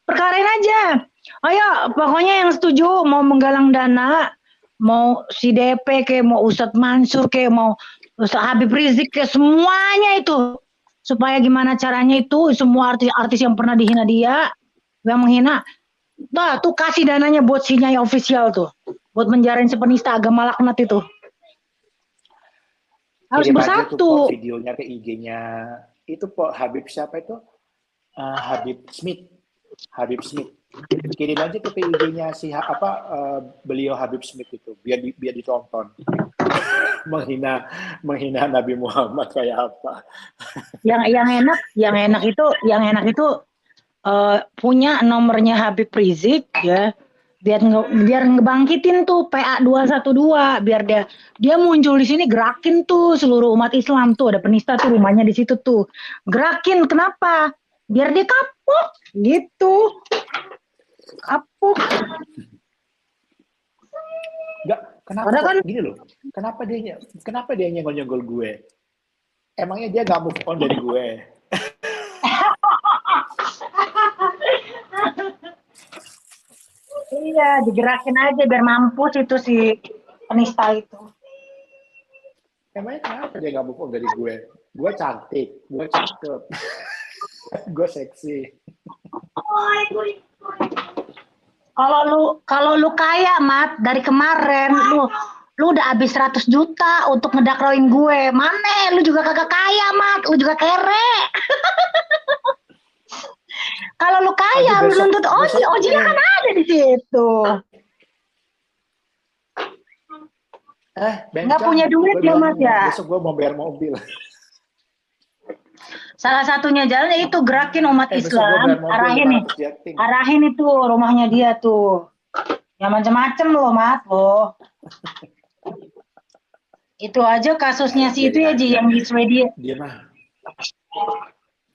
Perkarain aja. Ayo, pokoknya yang setuju mau menggalang dana, mau si DP kayak mau Ustadz Mansur kayak mau Ustadz Habib Rizik kayak semuanya itu. Supaya gimana caranya itu semua artis yang pernah dihina dia, yang menghina, tuh kasih dananya buat si Nyai official tuh, buat menjarain si penista agama laknat itu. Harus bersatu. Videonya ke IG-nya itu Habib siapa itu? Habib Smith. Kirim aja ke IG-nya beliau Habib Smith itu biar ditonton. menghina Nabi Muhammad kayak apa. Yang enak itu punya nomornya Habib Rizik ya. biar ngebangkitin tuh PA 212, biar dia muncul di sini, gerakin tuh seluruh umat Islam tuh, ada penista tuh rumahnya di situ tuh. Gerakin, kenapa? Biar dia kapok gitu. Kapok. Enggak, kenapa Padahal kan gini loh? Kenapa dia nyenggol-nyenggol gue? Emangnya dia gak move on dari gue? iya, digerakin aja biar mampus itu si penista itu. Emangnya kenapa dia gak move on dari gue? Gue cantik, gue cakep, gue seksi. Kalau lu kaya, Mat, dari kemarin lu udah habis 100 juta untuk ngedakroin gue. Mana? Lu juga kagak kaya, Mat. Lu juga kere. Kalau lu kaya, lu nuntut Oji kan ada di situ. Nggak punya duit ya, Mat ya? Besok gue mau bayar mobil. Salah satunya jalannya itu gerakin umat Islam, arahin itu rumahnya dia tuh. Ya macam-macam loh, Mat loh. Itu aja kasusnya si itu ya Ji yang di Swedia. Dia mah.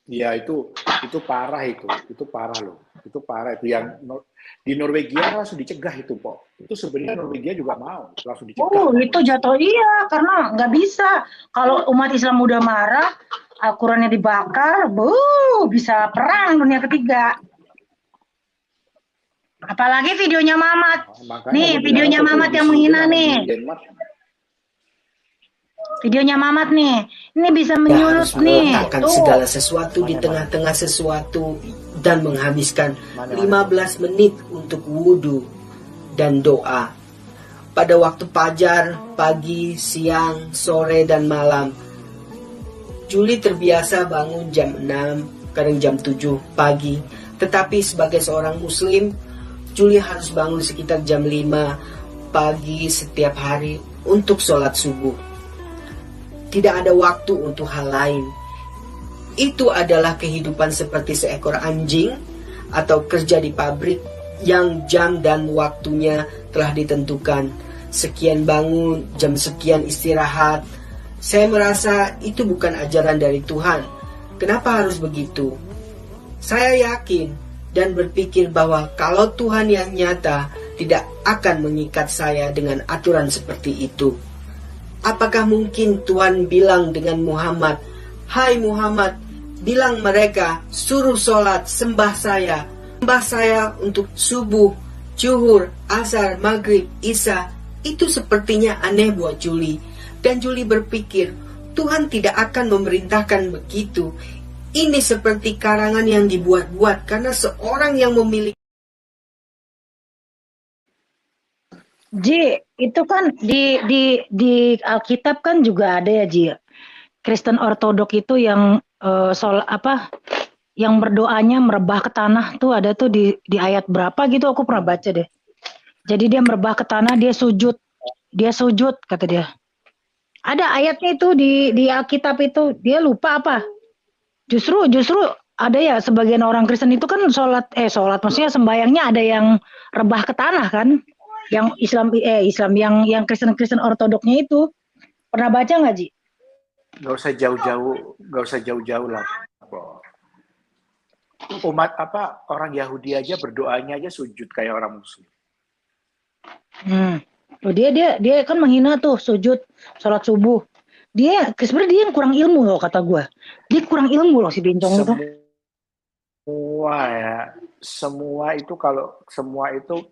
Iya itu parah itu parah loh. Itu parah itu yang di Norwegia langsung dicegah itu, Po. Itu sebenarnya Norwegia juga mau langsung dicegah. Itu jatuh iya karena nggak bisa. Kalau umat Islam udah marah, Al-Qurannya dibakar, bisa perang dunia ketiga. Apalagi videonya Mamat. Nih, videonya Mamat yang menghina nih. Videonya Mamat nih. Ini bisa menyulut nih. Meletakkan segala sesuatu di tengah-tengah sesuatu dan menghabiskan 15 menit untuk wudhu dan doa. Pada waktu fajar, pagi, siang, sore, dan malam. Julie terbiasa bangun jam 6, kadang jam 7 pagi. Tetapi sebagai seorang muslim, Julie harus bangun sekitar jam 5 pagi setiap hari untuk sholat subuh. Tidak ada waktu untuk hal lain. Itu adalah kehidupan seperti seekor anjing atau kerja di pabrik yang jam dan waktunya telah ditentukan. Sekian bangun, jam sekian istirahat. Saya merasa itu bukan ajaran dari Tuhan. Kenapa harus begitu? Saya yakin dan berpikir bahwa kalau Tuhan yang nyata tidak akan mengikat saya dengan aturan seperti itu. Apakah mungkin Tuhan bilang dengan Muhammad, "Hai Muhammad, bilang mereka suruh sholat sembah saya untuk subuh, zuhur, asar, maghrib, isya." Itu sepertinya aneh buat Julie. Dan Julie berpikir, Tuhan tidak akan memerintahkan begitu. Ini seperti karangan yang dibuat-buat karena seorang yang memiliki. Ji, itu kan di Alkitab kan juga ada ya Ji. Kristen Ortodok itu yang yang berdoanya merebah ke tanah tuh ada tuh di ayat berapa gitu aku pernah baca deh. Jadi dia merebah ke tanah, dia sujud kata dia. Ada ayatnya itu di Alkitab itu, dia lupa apa? Justru ada ya sebagian orang Kristen itu kan sholat maksudnya sembayangnya ada yang rebah ke tanah kan? Yang Islam yang Kristen Ortodoknya itu pernah baca nggak Ji? Gak usah jauh-jauh lah. Umat orang Yahudi aja berdoanya aja sujud kayak orang Muslim. Dia kan menghina tuh sujud sholat subuh. Sebenarnya dia yang kurang ilmu loh kata gue. Dia kurang ilmu loh si Bencong itu.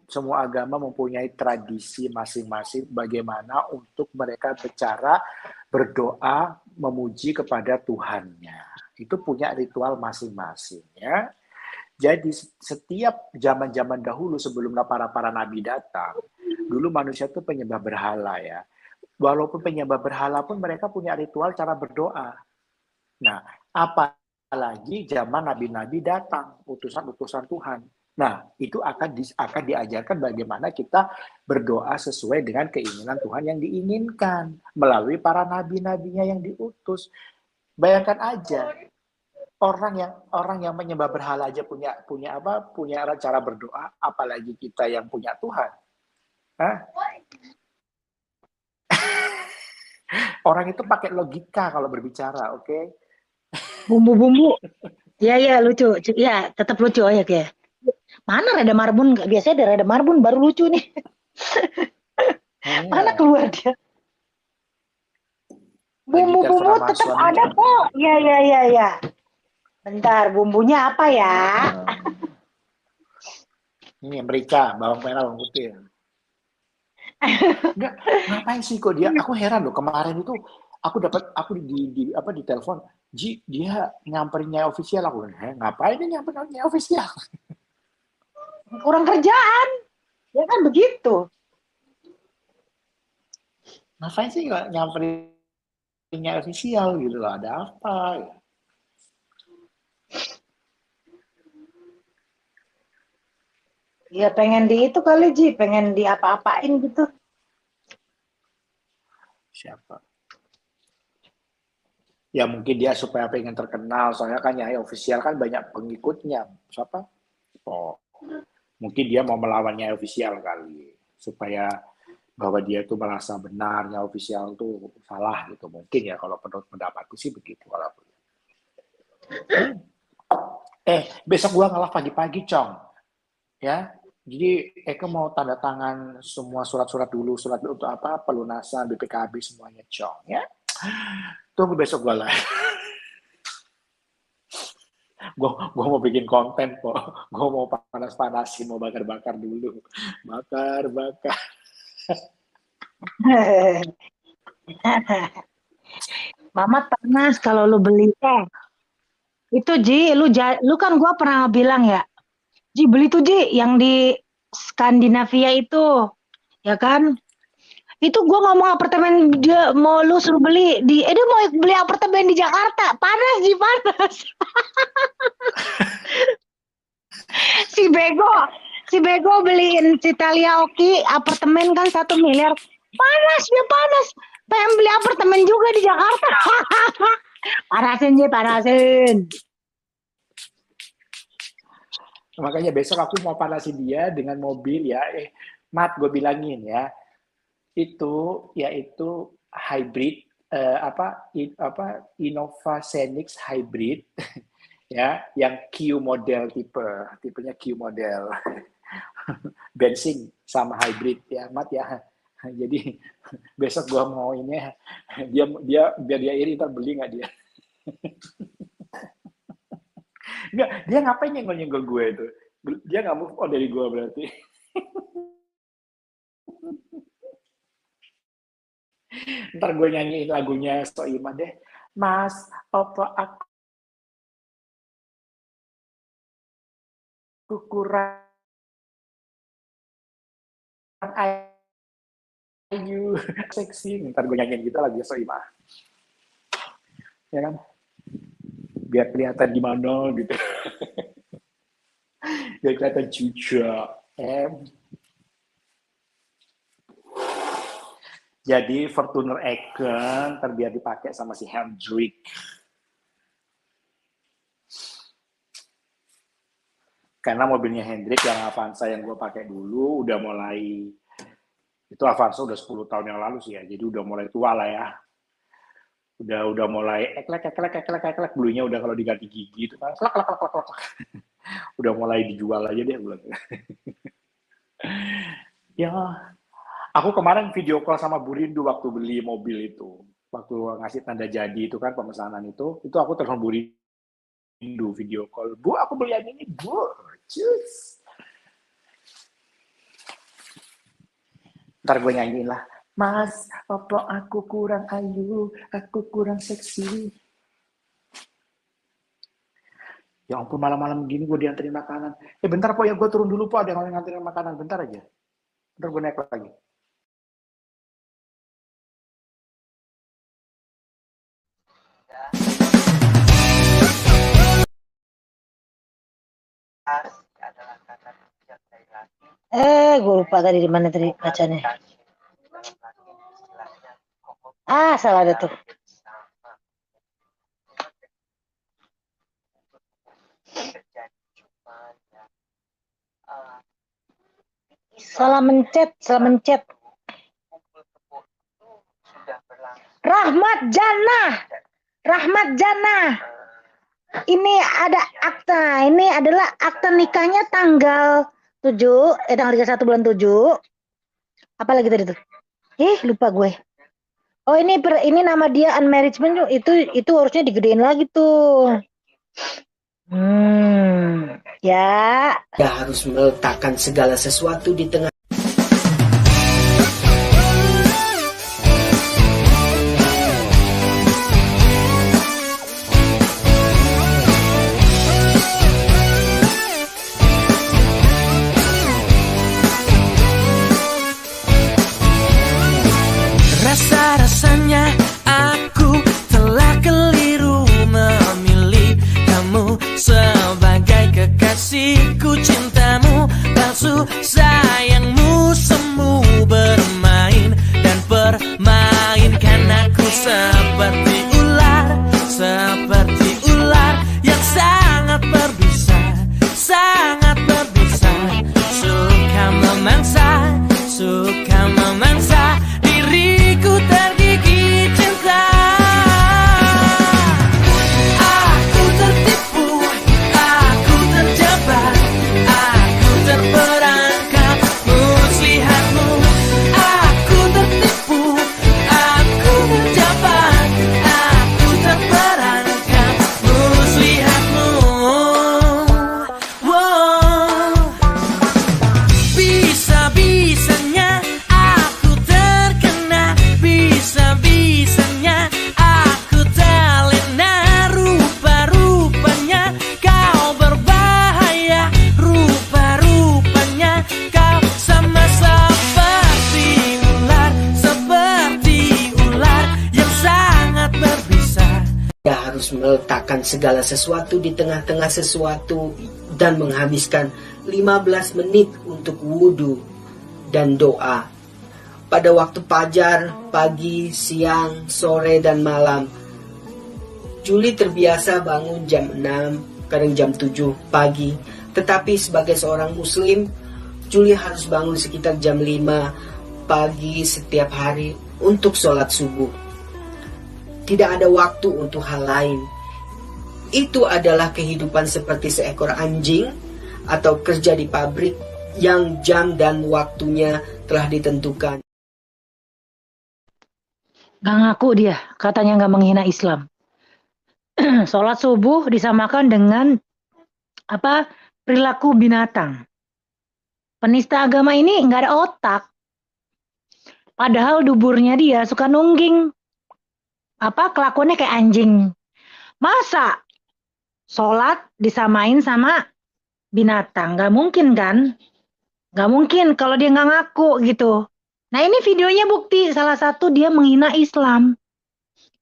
Semua agama mempunyai tradisi masing-masing bagaimana untuk mereka bercara berdoa memuji kepada Tuhannya. Itu punya ritual masing-masing ya. Jadi setiap zaman-zaman dahulu sebelum para nabi datang, dulu manusia itu penyembah berhala ya. Walaupun penyembah berhala pun mereka punya ritual cara berdoa. Nah, apalagi zaman nabi-nabi datang, utusan-utusan Tuhan. Nah, itu akan diajarkan bagaimana kita berdoa sesuai dengan keinginan Tuhan yang diinginkan melalui para nabi-nabinya yang diutus. Bayangkan aja, orang yang menyembah berhala aja punya cara berdoa, apalagi kita yang punya Tuhan. Hah? Orang itu pakai logika kalau berbicara, oke? Bumbu-bumbu. Ya lucu. Ya, tetap lucu ya kayak. Mana Rada Marbun? Biasanya ada Rada Marbun baru lucu nih. Mana Iya. keluar dia? Lagi telepon Bumbu-bumbu sama tetap suaminya. ada kok. Ya. Bentar, bumbunya apa ya? Ini merica, bawang merah, bawang putih. Enggak, ngapain sih kok dia? Aku heran loh, kemarin itu aku di telepon, Ji, dia nyamperin Nyai Official. Aku bilang, ngapain dia nyamperin Nyai Official? Kurang kerjaan. Ya kan begitu. Ngapain sih nggak nyamperin Nyai Official gitu loh, ada apa? Ya pengen di itu kali Ji, pengen di apa-apain gitu. Siapa? Ya mungkin dia supaya pengen terkenal, soalnya kan Nyai Official kan banyak pengikutnya. Siapa? Oh, mungkin dia mau melawan Nyai Official kali, supaya bahwa dia itu merasa benar, Nyai Official tuh salah gitu. Mungkin ya kalau menurut pendapatku sih begitu kalau aku. Besok gua ngalah pagi-pagi, Cong. Ya, jadi Eka mau tanda tangan semua surat-surat dulu, surat untuk apa, pelunasan, BPKB semuanya, Cong. Ya, tunggu besok gua lah. Gua mau bikin konten kok. Gua mau panas-panasin, mau bakar-bakar dulu. Bakar. Mama panas kalau lu beli teh. Itu Ji, lu kan gua pernah bilang ya. Ji beli tuh Ji yang di Skandinavia itu. Ya kan? Itu gua ngomong apartemen dia mau lu suruh beli dia mau beli apartemen di Jakarta. Panas Ji, panas. Si bego beliin si Talia Oki apartemen kan 1 miliar. Panas. Pengen beli apartemen juga di Jakarta. Panasin. Makanya besok aku mau panasin dia dengan mobil ya. Mat, gue bilangin ya. Yaitu hybrid Innova Xenix hybrid ya, yang Q model tipenya Q model. Bensin sama hybrid ya, Mat ya. Jadi besok gua mau ini dia biar dia iri ntar beli nggak dia. Enggak, dia ngapain nyenggol gue itu? Dia nggak move on dari gue berarti. Ntar gue nyanyiin lagunya Soimah deh. Mas, apa aku kurang ayu, seksi. Ntar gue nyanyiin gitu lagi Soimah. Ya kan? Biar kelihatan gimana gitu. Biar kelihatan juga. Jadi Fortuner Icon biar dipakai sama si Hendrik. Karena mobilnya Hendrik yang Avanza yang gue pakai dulu udah mulai, itu Avanza udah 10 tahun yang lalu sih ya, jadi udah mulai tua lah ya. Udah mulai eklek, bulunya udah kalau diganti gigi itu kan klak. Udah mulai dijual aja deh bulan. Ya, aku kemarin video call sama Bu Rindu waktu beli mobil itu. Waktu ngasih tanda jadi itu kan pemesanan itu aku telepon Bu Rindu video call. Bu, aku beli yang ini, Bu. Cus. Ntar gue nyanyiin lah. Mas, apa aku kurang ayu, aku kurang seksi. Ya ampun, malam-malam gini gue dianterin makanan. Bentar Po ya, gue turun dulu Po, ada yang nganterin makanan. Bentar aja. Bentar gue naik lagi. Gue lupa tadi di mana tadi bacanya. Salah ada tuh. Salah mencet. Rahmat Jannah. Ini ada akta. Ini adalah akta nikahnya tanggal 31 bulan 7. Apa lagi tadi tuh? Lupa gue. Oh, ini nama dia unmarried itu harusnya digedein lagi tuh. Ya. Dia harus meletakkan segala sesuatu di tengah. Rasa-rasanya aku telah keliru memilih kamu sebagai kekasihku, cintamu palsu, sayangmu semu, bermain dan permainkan aku seperti ular yang sangat berbisa, suka memangsa diriku tergigit cinta. Aku tertipu, aku terjebak, aku terperangkap muslihatmu. Aku tertipu, aku terjebak, aku terperangkap muslihatmu. Wow. Bisa-bisanya aku terkena, bisa-bisanya aku terlena, rupa-rupanya kau berbahaya, rupa-rupanya kau sama seperti ular yang sangat berbisa. Dia harus meletakkan segala sesuatu di tengah-tengah sesuatu dan menghabiskan 15 menit untuk wudhu dan doa. Pada waktu fajar, pagi, siang, sore, dan malam, Julie terbiasa bangun jam 6, kadang jam 7 pagi. Tetapi sebagai seorang muslim, Julie harus bangun sekitar jam 5 pagi setiap hari untuk sholat subuh. Tidak ada waktu untuk hal lain. Itu adalah kehidupan seperti seekor anjing atau kerja di pabrik yang jam dan waktunya telah ditentukan. Gak ngaku dia, katanya gak menghina Islam. Sholat subuh disamakan dengan perilaku binatang. Penista agama ini gak ada otak. Padahal duburnya dia suka nungging. Kelakuannya kayak anjing. Masa sholat disamain sama binatang? Gak mungkin kan? Gak mungkin kalau dia gak ngaku gitu. Nah, ini videonya bukti salah satu dia menghina Islam.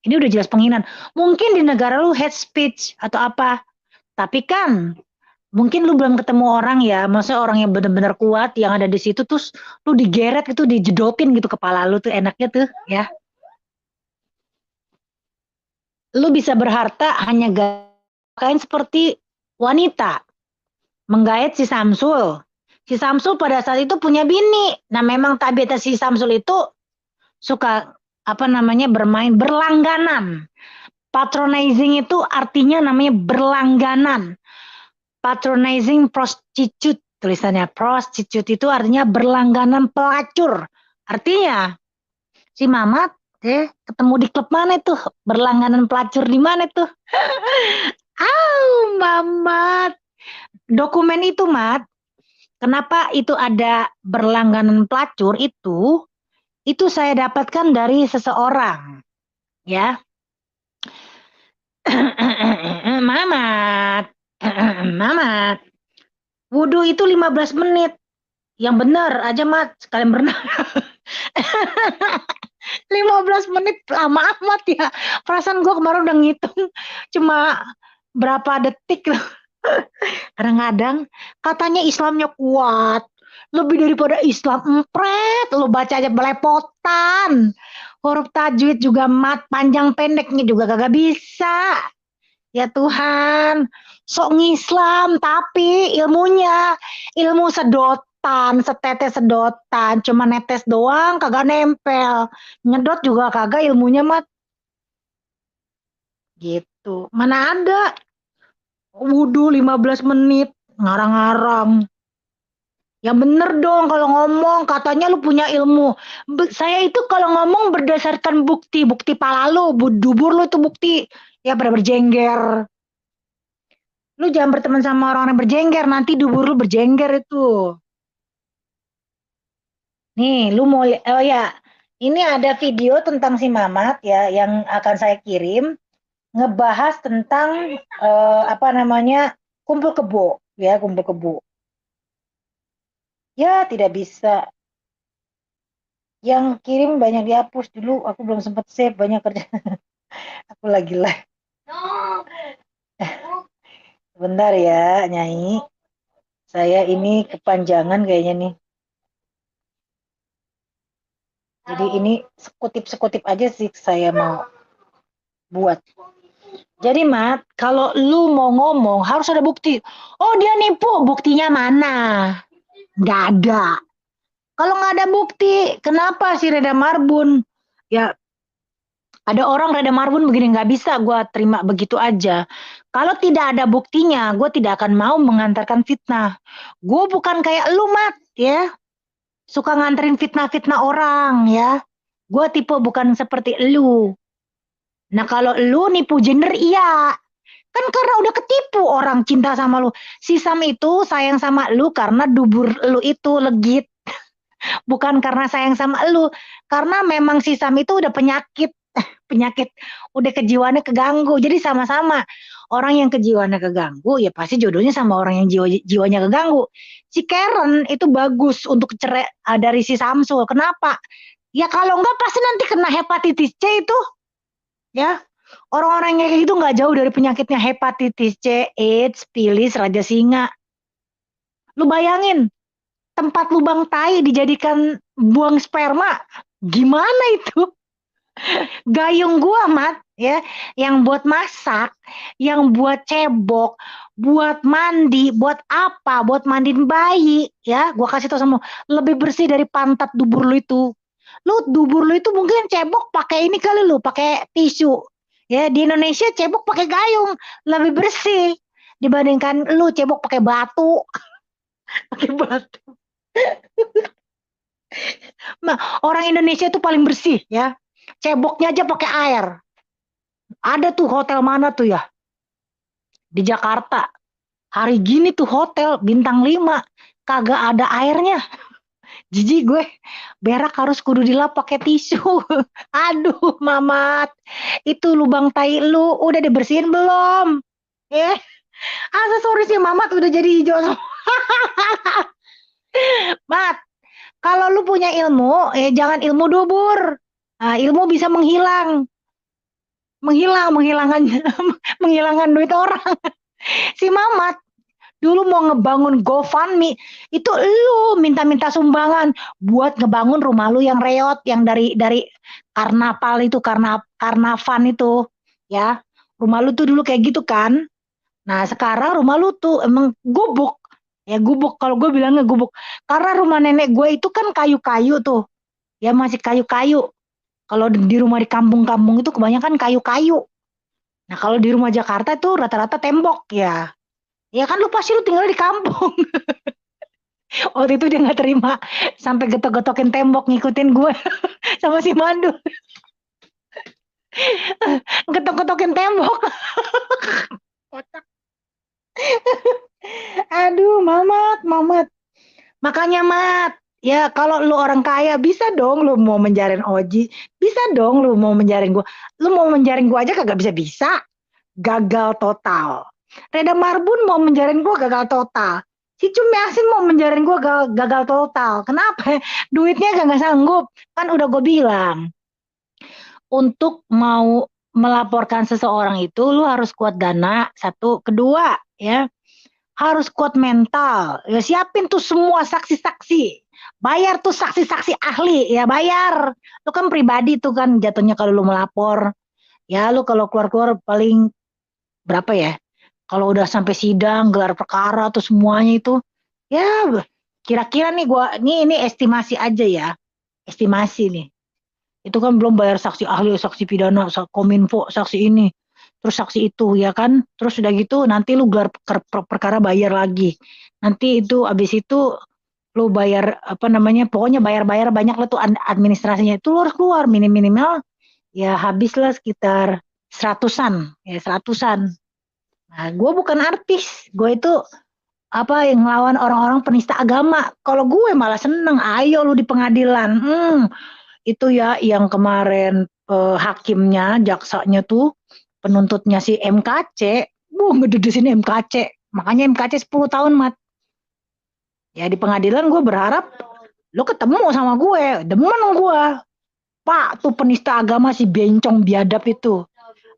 Ini udah jelas penghinaan. Mungkin di negara lu hate speech atau apa. Tapi kan mungkin lu belum ketemu orang ya. Maksudnya orang yang benar-benar kuat yang ada di situ, terus lu digeret gitu, dijedotin gitu kepala lu tuh, enaknya tuh ya. Lu bisa berharta hanya kain seperti wanita. Menggait si Samsul. Si Samsul pada saat itu punya bini. Nah, memang tabiatnya si Samsul itu suka bermain berlangganan. Patronizing itu artinya namanya berlangganan. Patronizing prostitute, tulisannya prostitute itu artinya berlangganan pelacur. Artinya si Mamat ketemu di klub mana tuh? Berlangganan pelacur di mana tuh? Mamat. Dokumen itu, Mat. Kenapa itu ada berlangganan pelacur itu saya dapatkan dari seseorang. Ya. Mamat. Wudhu itu 15 menit. Yang benar aja, Mat. Sekalian berenang. 15 menit lama amat ya. Perasaan gue kemarin udah ngitung cuma berapa detik loh. Kadang-kadang katanya Islamnya kuat. Lebih daripada Islam empret. Lo baca aja belepotan. Huruf tajwid juga mat, panjang pendeknya juga kagak bisa. Ya Tuhan. Sok ngislam tapi ilmunya ilmu sedotan. setetes sedotan, cuma netes doang, kagak nempel. Nyedot juga kagak ilmunya, Mat. Gitu. Mana ada wudhu 15 menit, ngarang-ngarang. Ya bener dong kalau ngomong, katanya lu punya ilmu. Saya itu kalau ngomong berdasarkan bukti pala lu, dubur lu itu bukti. Ya pada berjengger. Lu jangan berteman sama orang yang berjengger, nanti dubur lu berjengger itu. Nih, lu mau oh ya, ini ada video tentang si Mamat ya yang akan saya kirim, ngebahas tentang apa namanya? Kumpul kebo, ya, kumpul kebo. Ya, tidak bisa. Yang kirim banyak dihapus dulu, aku belum sempat save, banyak kerja. Aku lagi live. No. Bentar ya, Nyai. Saya ini kepanjangan kayaknya nih. Jadi ini sekutip-sekutip aja sih saya mau buat. Jadi Mat, kalau lu mau ngomong harus ada bukti. Oh dia nipu, buktinya mana? Nggak ada. Kalau nggak ada bukti, kenapa si Reda Marbun? Ya ada orang Reda Marbun begini, nggak bisa gue terima begitu aja. Kalau tidak ada buktinya, gue tidak akan mau mengantarkan fitnah. Gue bukan kayak lu Mat, ya. Suka nganterin fitnah-fitnah orang, ya. Gue tipe bukan seperti lu. Nah kalau lu nipu gender, iya. Kan karena udah ketipu orang cinta sama lu. Si Sam itu sayang sama lu karena dubur lu itu legit. Bukan karena sayang sama lu. Karena memang si Sam itu udah penyakit. Penyakit. Udah kejiwaannya keganggu. Jadi sama-sama. Orang yang kejiwaannya keganggu, ya pasti jodohnya sama orang yang jiwanya keganggu. Si Karen itu bagus untuk cerai dari si Samsul. Kenapa? Ya kalau enggak pasti nanti kena hepatitis C itu. Ya. Orang-orang yang kayak gitu nggak jauh dari penyakitnya hepatitis C, AIDS, pilis, raja singa. Lu bayangin, tempat lubang tai dijadikan buang sperma. Gimana itu? Gayung gua, Mat, ya, yang buat masak, yang buat cebok, buat mandi, buat apa? Buat mandiin bayi, ya. Gua kasih tau sama lu, lebih bersih dari pantat dubur lu itu. Lu dubur lu itu mungkin cebok pakai ini kali lu, pakai tisu. Ya, di Indonesia cebok pakai gayung, lebih bersih dibandingkan lu cebok pakai batu. Pakai batu. Nah, orang Indonesia itu paling bersih, ya. Ceboknya aja pakai air. Ada tuh hotel mana tuh ya? Di Jakarta. Hari gini tuh hotel bintang 5 kagak ada airnya. Jijik gue, berak harus kudu dilap pakai tisu. Aduh, Mamat. Itu lubang tai lu udah dibersihin belum? Aksesorisnya Mamat udah jadi hijau semua. Mat, kalau lu punya ilmu, jangan ilmu dubur. Nah, ilmu bisa menghilangkan duit orang. Si Mamat dulu mau ngebangun GoFundMe, itu lu minta-minta sumbangan buat ngebangun rumah lu yang reot, yang dari karnaval itu, karnavan itu, ya. Rumah lu tuh dulu kayak gitu kan. Nah sekarang rumah lu tuh emang gubuk, ya gubuk. Kalau gue bilangnya gubuk, karena rumah nenek gue itu kan kayu-kayu tuh, ya masih kayu-kayu. Kalau di rumah di kampung-kampung itu kebanyakan kayu-kayu. Nah kalau di rumah Jakarta itu rata-rata tembok ya. Ya kan lu pasti lu tinggal di kampung. Waktu itu dia nggak terima, sampai getok-getokin tembok ngikutin gue sama si Mandu. Getok-getokin tembok. Aduh, Mamat. Makanya Mat, ya kalau lu orang kaya bisa dong lu mau menjaring Oji, bisa dong lu mau menjaring gua. Lu mau menjaring gua aja kagak bisa. Gagal total. Reda Marbun mau menjaring gua gagal total. Si Cum Yasin mau menjaring gua gagal total. Kenapa? Duitnya gak sanggup. Kan udah gue bilang. Untuk mau melaporkan seseorang itu lu harus kuat dana, satu. Kedua, ya. Harus kuat mental. Ya siapin tuh semua saksi-saksi. Bayar tuh saksi-saksi ahli, ya bayar. Lu kan pribadi tuh kan jatuhnya kalau lu melapor. Ya lu kalau keluar-keluar paling berapa ya? Kalau udah sampai sidang, gelar perkara tuh semuanya itu, ya Kira-kira nih ini estimasi aja ya, estimasi nih. Itu kan belum bayar saksi ahli, saksi pidana, kominfo, saksi ini, terus saksi itu ya kan. Terus udah gitu nanti lu gelar perkara bayar lagi. Nanti itu abis itu lu bayar apa namanya, pokoknya bayar-bayar banyak lah tuh administrasinya. Itu lu harus keluar minimal ya habislah sekitar seratusan, ya seratusan. Nah, gue bukan artis, gue itu apa yang ngelawan orang-orang penista agama. Kalau gue malah seneng, ayo lu di pengadilan. Itu ya yang kemarin hakimnya, jaksanya tuh, penuntutnya si MKC, ngededesin MKC. Makanya MKC 10 tahun, Mat. Ya di pengadilan gue berharap lu ketemu sama gue, demen gue. Pak, tuh penista agama si bencong biadab itu.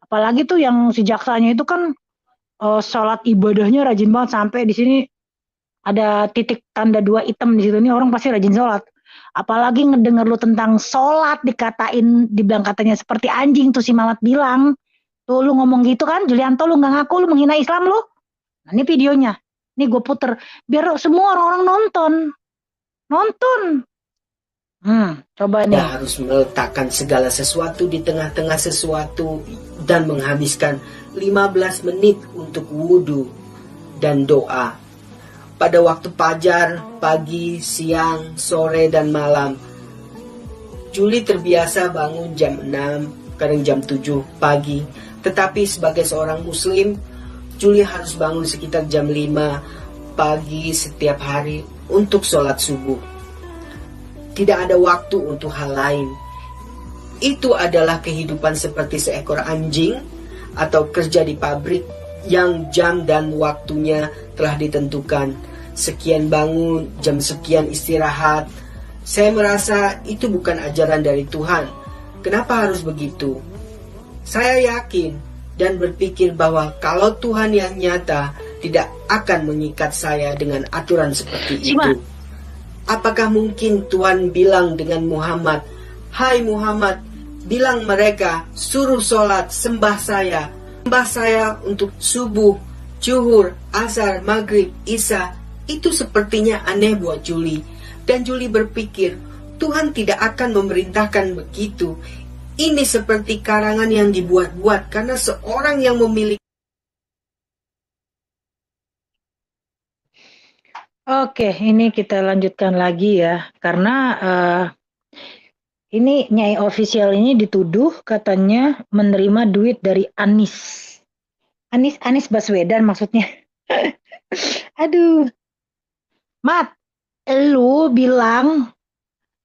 Apalagi tuh yang si jaksanya itu kan sholat ibadahnya rajin banget, sampai di sini ada titik tanda 2 hitam di situ. Nih orang pasti rajin sholat. Apalagi ngedenger lu tentang sholat dibilang katanya seperti anjing tuh si Mamat bilang. Tuh lu ngomong gitu kan, Julianto, lu nggak ngaku lu menghina Islam lu. Nah ini videonya. Nih gue puter biar semua orang-orang nonton. Coba nih. Dia harus meletakkan segala sesuatu di tengah-tengah sesuatu dan menghabiskan 15 menit untuk wudhu dan doa. Pada waktu fajar, pagi, siang, sore, dan malam, Julie terbiasa bangun jam 6, kadang jam 7 pagi. Tetapi sebagai seorang muslim, Julie harus bangun sekitar jam 5 pagi setiap hari untuk sholat subuh. Tidak ada waktu untuk hal lain. Itu adalah kehidupan seperti seekor anjing atau kerja di pabrik yang jam dan waktunya telah ditentukan. Sekian bangun, jam sekian istirahat. Saya merasa itu bukan ajaran dari Tuhan. Kenapa harus begitu? Saya yakin dan berpikir bahwa kalau Tuhan yang nyata tidak akan mengikat saya dengan aturan seperti itu. Apakah mungkin Tuhan bilang dengan Muhammad, "Hai Muhammad, bilang mereka suruh sholat sembah saya untuk subuh, zuhur, asar, maghrib, isya." Itu sepertinya aneh buat Julie. Dan Julie berpikir, Tuhan tidak akan memerintahkan begitu. Ini seperti karangan yang dibuat-buat karena seorang yang memiliki. Oke, ini kita lanjutkan lagi ya. Karena ini Nyai Official ini dituduh katanya menerima duit dari Anies Baswedan maksudnya. Aduh. Mat, lu bilang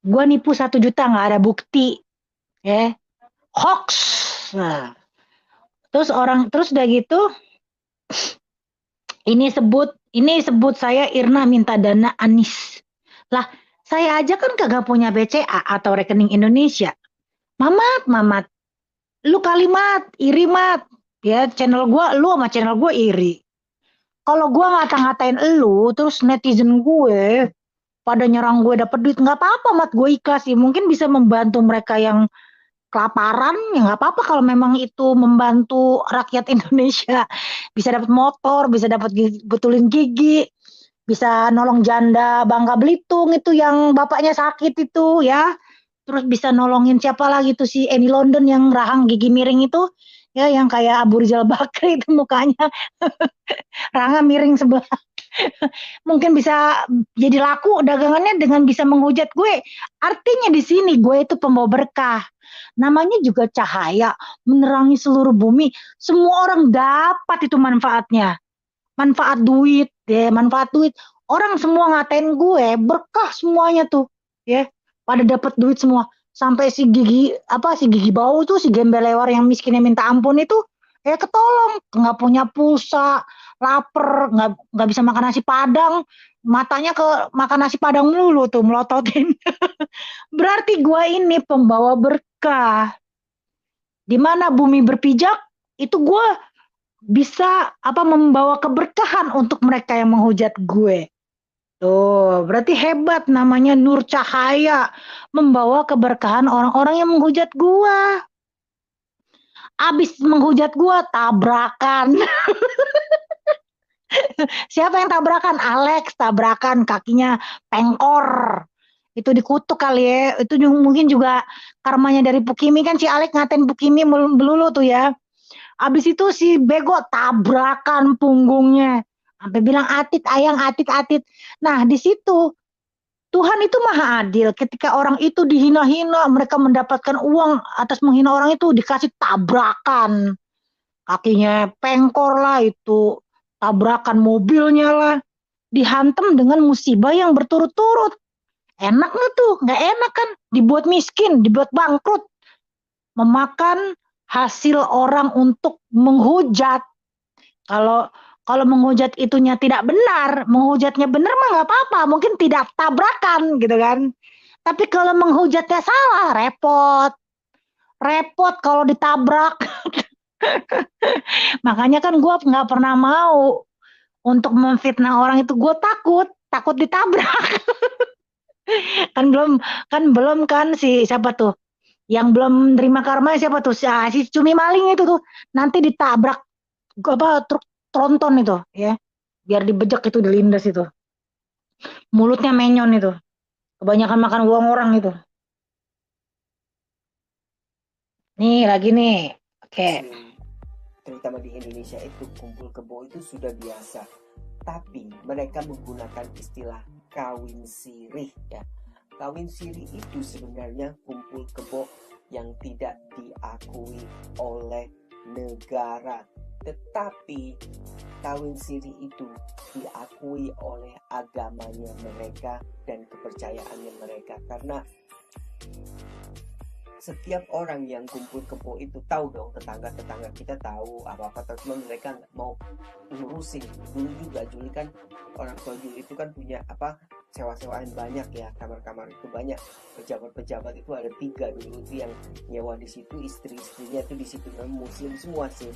gua nipu 1 juta nggak ada bukti, ya, hoax. Nah, terus udah gitu, ini sebut saya Irna minta dana Anies. Lah, saya aja kan kagak punya BCA atau rekening Indonesia. Mamat, lu kalimat iri, Mat. Ya, lu sama channel gua iri. Kalau gue ngata-ngatain elu, terus netizen gue pada nyerang gue dapet duit, nggak apa-apa, Mat, gue ikhlas sih. Mungkin bisa membantu mereka yang kelaparan, ya nggak apa-apa kalau memang itu membantu rakyat Indonesia. Bisa dapat motor, bisa dapat betulin gigi, bisa nolong janda Bangka Belitung itu yang bapaknya sakit itu ya. Terus bisa nolongin siapa lagi tuh si Annie London yang rahang gigi miring itu. Ya, yang kayak Abu Rizal Bakri itu mukanya. Rangga miring sebelah. Mungkin bisa jadi laku dagangannya dengan bisa menghujat gue. Artinya di sini gue itu pembawa berkah. Namanya juga cahaya menerangi seluruh bumi. Semua orang dapat itu manfaatnya. Manfaat duit. Orang semua ngatain gue, berkah semuanya tuh. Ya, pada dapat duit semua. Sampai si gigi bau tuh, si gembel lewar yang miskinnya minta ampun itu ketolong, nggak punya pulsa, lapar, nggak bisa makan nasi padang, matanya ke makan nasi padang mulu tuh melototin. Berarti gue ini pembawa berkah. Di mana bumi berpijak, itu gue bisa membawa keberkahan untuk mereka yang menghujat gue. Tuh, berarti hebat, namanya nur cahaya, membawa keberkahan orang-orang yang menghujat gua. Abis menghujat gua, tabrakan. Siapa yang tabrakan? Alex tabrakan, kakinya pengkor. Itu dikutuk kali ya. Itu mungkin juga karmanya dari Pukimi, kan si Alex ngatain Pukimi melulu tuh ya. Abis itu si Bego tabrakan punggungnya. Sampai bilang atit ayang atit atit. Nah, di situ Tuhan itu maha adil. Ketika orang itu dihina-hina, mereka mendapatkan uang atas menghina orang itu, dikasih tabrakan. Kakinya pengkor lah itu, tabrakan mobilnya lah, dihantam dengan musibah yang berturut-turut. Enak nggak tuh? Nggak enak kan? Dibuat miskin, dibuat bangkrut, memakan hasil orang untuk menghujat. Kalau menghujat itunya tidak benar, menghujatnya benar mah nggak apa-apa, mungkin tidak tabrakan gitu kan. Tapi kalau menghujatnya salah, repot. Repot kalau ditabrak. Makanya kan gue nggak pernah mau untuk memfitnah orang itu, gue takut ditabrak. kan belum si siapa tuh yang belum terima karma, siapa tuh si cumi maling itu tuh nanti ditabrak apa truk tronton itu ya, biar dibejek itu, dilindas itu, mulutnya menyon itu, kebanyakan makan uang orang itu. Nih lagi nih, oke. Muslim, terutama di Indonesia itu kumpul kebo itu sudah biasa. Tapi mereka menggunakan istilah kawin sirih ya. Kawin sirih itu sebenarnya kumpul kebo yang tidak diakui oleh negara. Tetapi kawin sirih itu diakui oleh agamanya mereka dan kepercayaannya mereka. Karena setiap orang yang kumpul kebo itu tahu dong, tetangga-tetangga kita tahu apa-apa, cuma mereka nggak mau ngurusin. Dulu juga Juli kan, orang tua Juli itu kan punya apa, sewa-sewaan banyak ya, kamar-kamar itu banyak, pejabat-pejabat itu ada 3 dulu itu yang nyewa di situ, istri-istrinya itu di situ, memang muslim semua sih.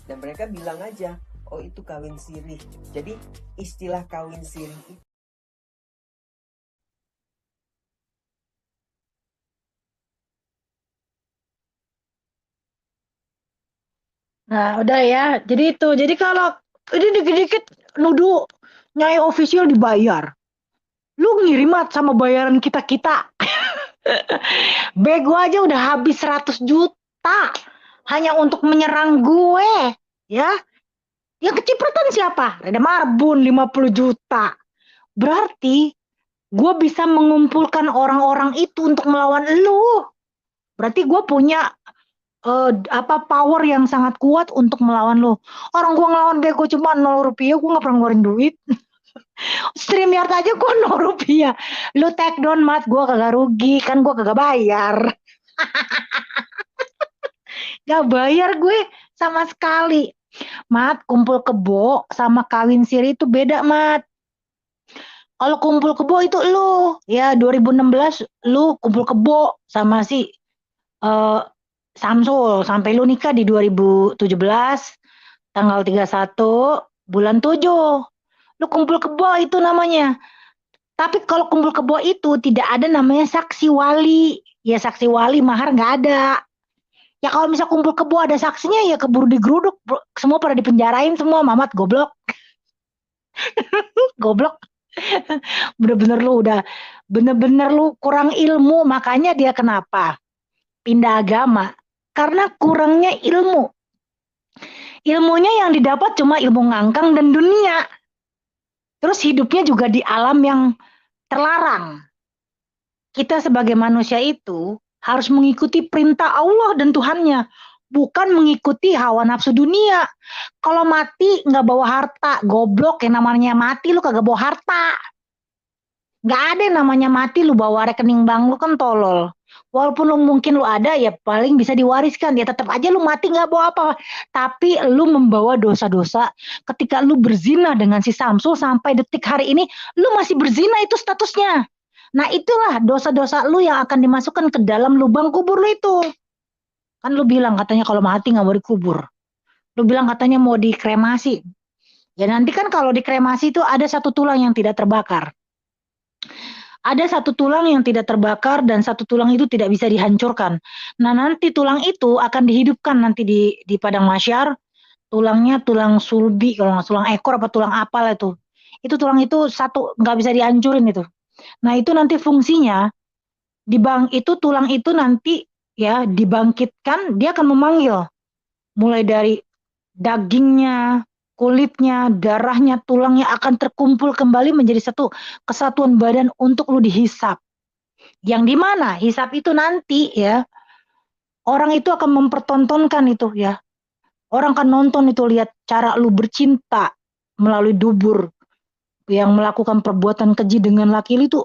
Dan mereka bilang aja, oh itu kawin sirih. Jadi istilah kawin sirih itu Nah, udah ya. Jadi itu. Jadi kalau ini dikit-dikit nuduh Nyai official dibayar. Lu ngirimat sama bayaran kita-kita. Bego aja udah habis 100 juta hanya untuk menyerang gue, ya. Yang kecipratan siapa? Reda Marbun 50 juta. Berarti gue bisa mengumpulkan orang-orang itu untuk melawan lu. Berarti gue punya power yang sangat kuat untuk melawan lo. Orang gua ngelawan Bego cuma 0 rupiah, gua nggak pernah ngeluarin duit. StreamYard aja gua 0 rupiah. Lu take down mat, gua kagak rugi, kan gua kagak bayar. Gak bayar gue sama sekali. Mat, kumpul kebo sama kawin siri itu beda, Mat. Kalau kumpul kebo itu lu, ya 2016 lu kumpul kebo sama si Samsul sampai lu nikah di 2017 tanggal 31 bulan 7. Lu kumpul kebo itu namanya. Tapi kalau kumpul kebo itu tidak ada namanya saksi wali. Ya saksi wali mahar nggak ada. Ya kalau misal kumpul kebo ada saksinya ya keburu digeruduk, semua pada dipenjarain semua, Mamat goblok. Goblok. Bener-bener lu kurang ilmu, makanya dia kenapa pindah agama. Karena kurangnya ilmu. Ilmunya yang didapat cuma ilmu ngangkang dan dunia. Terus hidupnya juga di alam yang terlarang. Kita sebagai manusia itu harus mengikuti perintah Allah dan Tuhannya. Bukan mengikuti hawa nafsu dunia. Kalau mati nggak bawa harta. Goblok, yang namanya mati lu kagak bawa harta. Nggak ada yang namanya mati lu bawa rekening bank, lu kan tolol. Walaupun lu mungkin lu ada ya paling bisa diwariskan, ya tetap aja lu mati nggak bawa apa, tapi lu membawa dosa-dosa. Ketika lu berzina dengan si Samsul sampai detik hari ini lu masih berzina, itu statusnya. Nah itulah dosa-dosa lu yang akan dimasukkan ke dalam lubang kubur lu itu. Kan lu bilang katanya kalau mati nggak mau dikubur, lu bilang katanya mau dikremasi. Ya nanti kan kalau dikremasi itu ada satu tulang yang tidak terbakar. Ada satu tulang yang tidak terbakar dan satu tulang itu tidak bisa dihancurkan. Nah nanti tulang itu akan dihidupkan nanti di padang mahsyar tulangnya tulang sulbi kalau nggak tulang ekor apa tulang apalah itu tulang itu satu nggak bisa dihancurin itu. Nah itu nanti fungsinya itu tulang itu nanti ya dibangkitkan, dia akan memanggil mulai dari dagingnya, kulitnya, darahnya, tulangnya akan terkumpul kembali menjadi satu kesatuan badan untuk lu dihisap. Yang dimana hisap itu nanti ya orang itu akan mempertontonkan itu ya. Orang akan nonton itu, lihat cara lu bercinta melalui dubur yang melakukan perbuatan keji dengan laki-laki itu,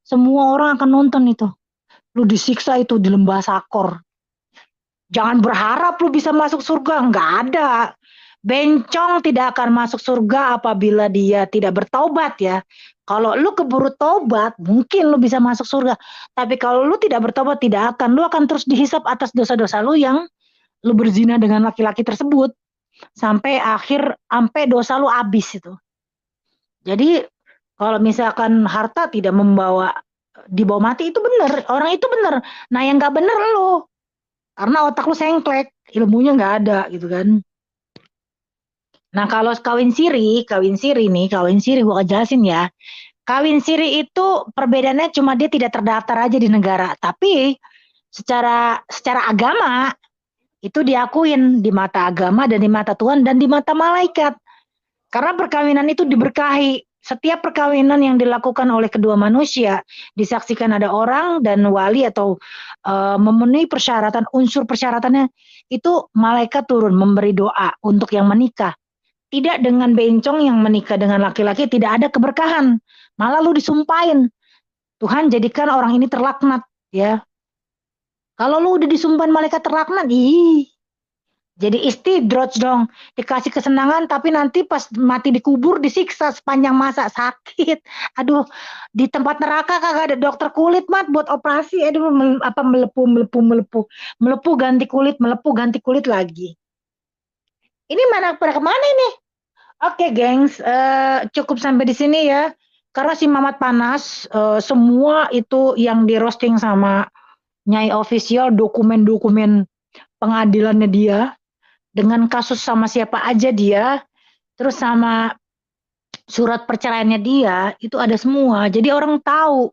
semua orang akan nonton itu. Lu disiksa itu di lembah Sakor. Jangan berharap lu bisa masuk surga, nggak ada. Bencong tidak akan masuk surga apabila dia tidak bertaubat ya. Kalau lu keburu taubat, mungkin lu bisa masuk surga. Tapi kalau lu tidak bertaubat, tidak akan. Lu akan terus dihisap atas dosa-dosa lu yang lu berzina dengan laki-laki tersebut. Sampai dosa lu habis itu. Jadi kalau misalkan harta tidak dibawa mati itu benar, orang itu benar. Nah yang nggak benar lu, karena otak lu sengklek, ilmunya nggak ada gitu kan. Nah kalau kawin siri gua jelasin ya. Kawin siri itu perbedaannya cuma dia tidak terdaftar aja di negara, tapi secara agama itu diakuin di mata agama dan di mata Tuhan dan di mata malaikat. Karena perkawinan itu diberkahi. Setiap perkawinan yang dilakukan oleh kedua manusia disaksikan ada orang dan wali atau memenuhi persyaratan, unsur persyaratannya, itu malaikat turun memberi doa untuk yang menikah. Tidak dengan bencong yang menikah dengan laki-laki tidak ada keberkahan. Malah lu disumpahin. Tuhan jadikan orang ini terlaknat ya. Kalau lu udah disumpahin malaikat terlaknat, jadi istidroj dong, dikasih kesenangan tapi nanti pas mati dikubur disiksa sepanjang masa, sakit. Aduh, di tempat neraka kagak ada dokter kulit mat buat operasi. Aduh, melepuh ganti kulit lagi. Ini pada kemana ini? Oke, gengs, cukup sampai di sini ya. Karena si Mamat panas, semua itu yang di roasting sama Nyai Official, dokumen-dokumen pengadilannya dia, dengan kasus sama siapa aja dia, terus sama surat perceraiannya dia, itu ada semua. Jadi orang tahu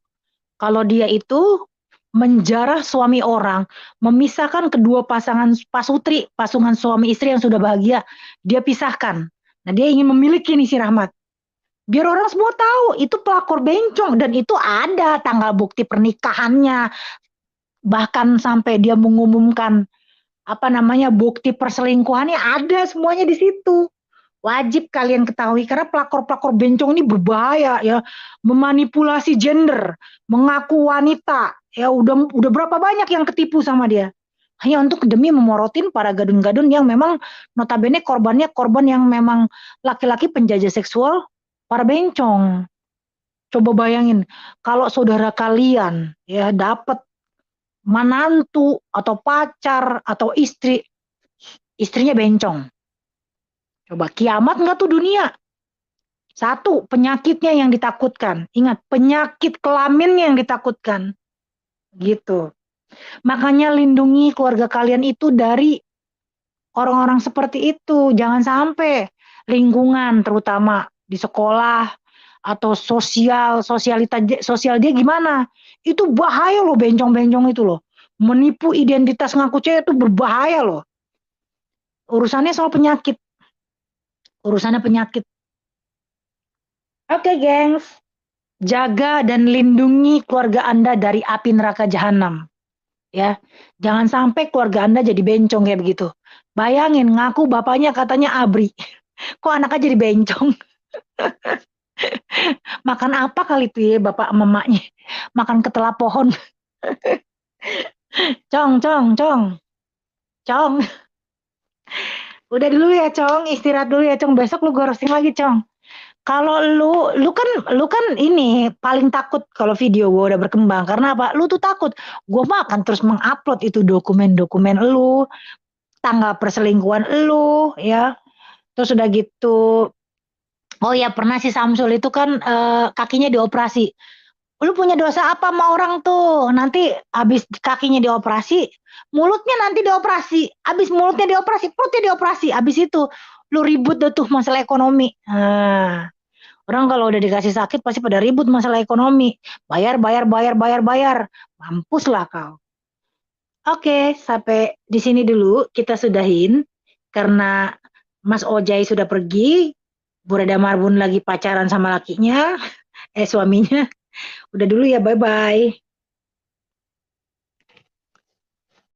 kalau dia itu menjarah suami orang, memisahkan kedua pasangan pasangan suami istri yang sudah bahagia, dia pisahkan. Nah dia ingin memiliki nih si Rahmat. Biar orang semua tahu itu pelakor bencong dan itu ada tanggal bukti pernikahannya. Bahkan sampai dia mengumumkan bukti perselingkuhannya ada semuanya di situ. Wajib kalian ketahui karena pelakor-pelakor bencong ini berbahaya ya, memanipulasi gender, mengaku wanita. Ya udah berapa banyak yang ketipu sama dia. Hanya untuk demi memorotin para gadun-gadun yang memang notabene korban yang memang laki-laki penjajah seksual para bencong. Coba bayangin kalau saudara kalian ya dapat menantu atau pacar atau istrinya bencong. Coba kiamat nggak tuh dunia? Satu, penyakitnya yang ditakutkan. Ingat, penyakit kelaminnya yang ditakutkan. Gitu. Makanya lindungi keluarga kalian itu dari orang-orang seperti itu. Jangan sampai lingkungan terutama di sekolah atau sosial dia gimana? Itu bahaya loh bencong-bencong itu loh. Menipu identitas ngaku cewek itu berbahaya loh. Urusannya soal penyakit. Oke, gengs. Jaga dan lindungi keluarga Anda dari api neraka jahanam. Ya. Jangan sampai keluarga Anda jadi bencong kayak begitu. Bayangin ngaku bapaknya katanya ABRI. Kok anaknya jadi bencong? Makan apa kali tuh ya bapak mamanya? Makan ketela pohon. Cong. Udah dulu ya, Cong. Istirahat dulu ya, Cong. Besok lu gue roasting lagi, Cong. Kalau lu kan ini paling takut kalau video gue udah berkembang. Karena apa? Lu tuh takut. Gue mah akan terus mengupload itu dokumen-dokumen lu, tanggal perselingkuhan lu, ya. Terus udah gitu. Oh ya, pernah si Samsul itu kan kakinya dioperasi. Lu punya dosa apa sama orang tuh? Nanti habis kakinya dioperasi, mulutnya nanti dioperasi. Habis mulutnya dioperasi, perutnya dioperasi. Habis itu lu ribut dah tuh masalah ekonomi. Nah, orang kalau udah dikasih sakit pasti pada ribut masalah ekonomi. Bayar, bayar, bayar, bayar, bayar. Mampus lah kau. Oke, sampai di sini dulu kita sudahin. Karena Mas Ojai sudah pergi. Bu Reda Marbun lagi pacaran sama lakinya. Suaminya. Udah dulu ya, bye-bye.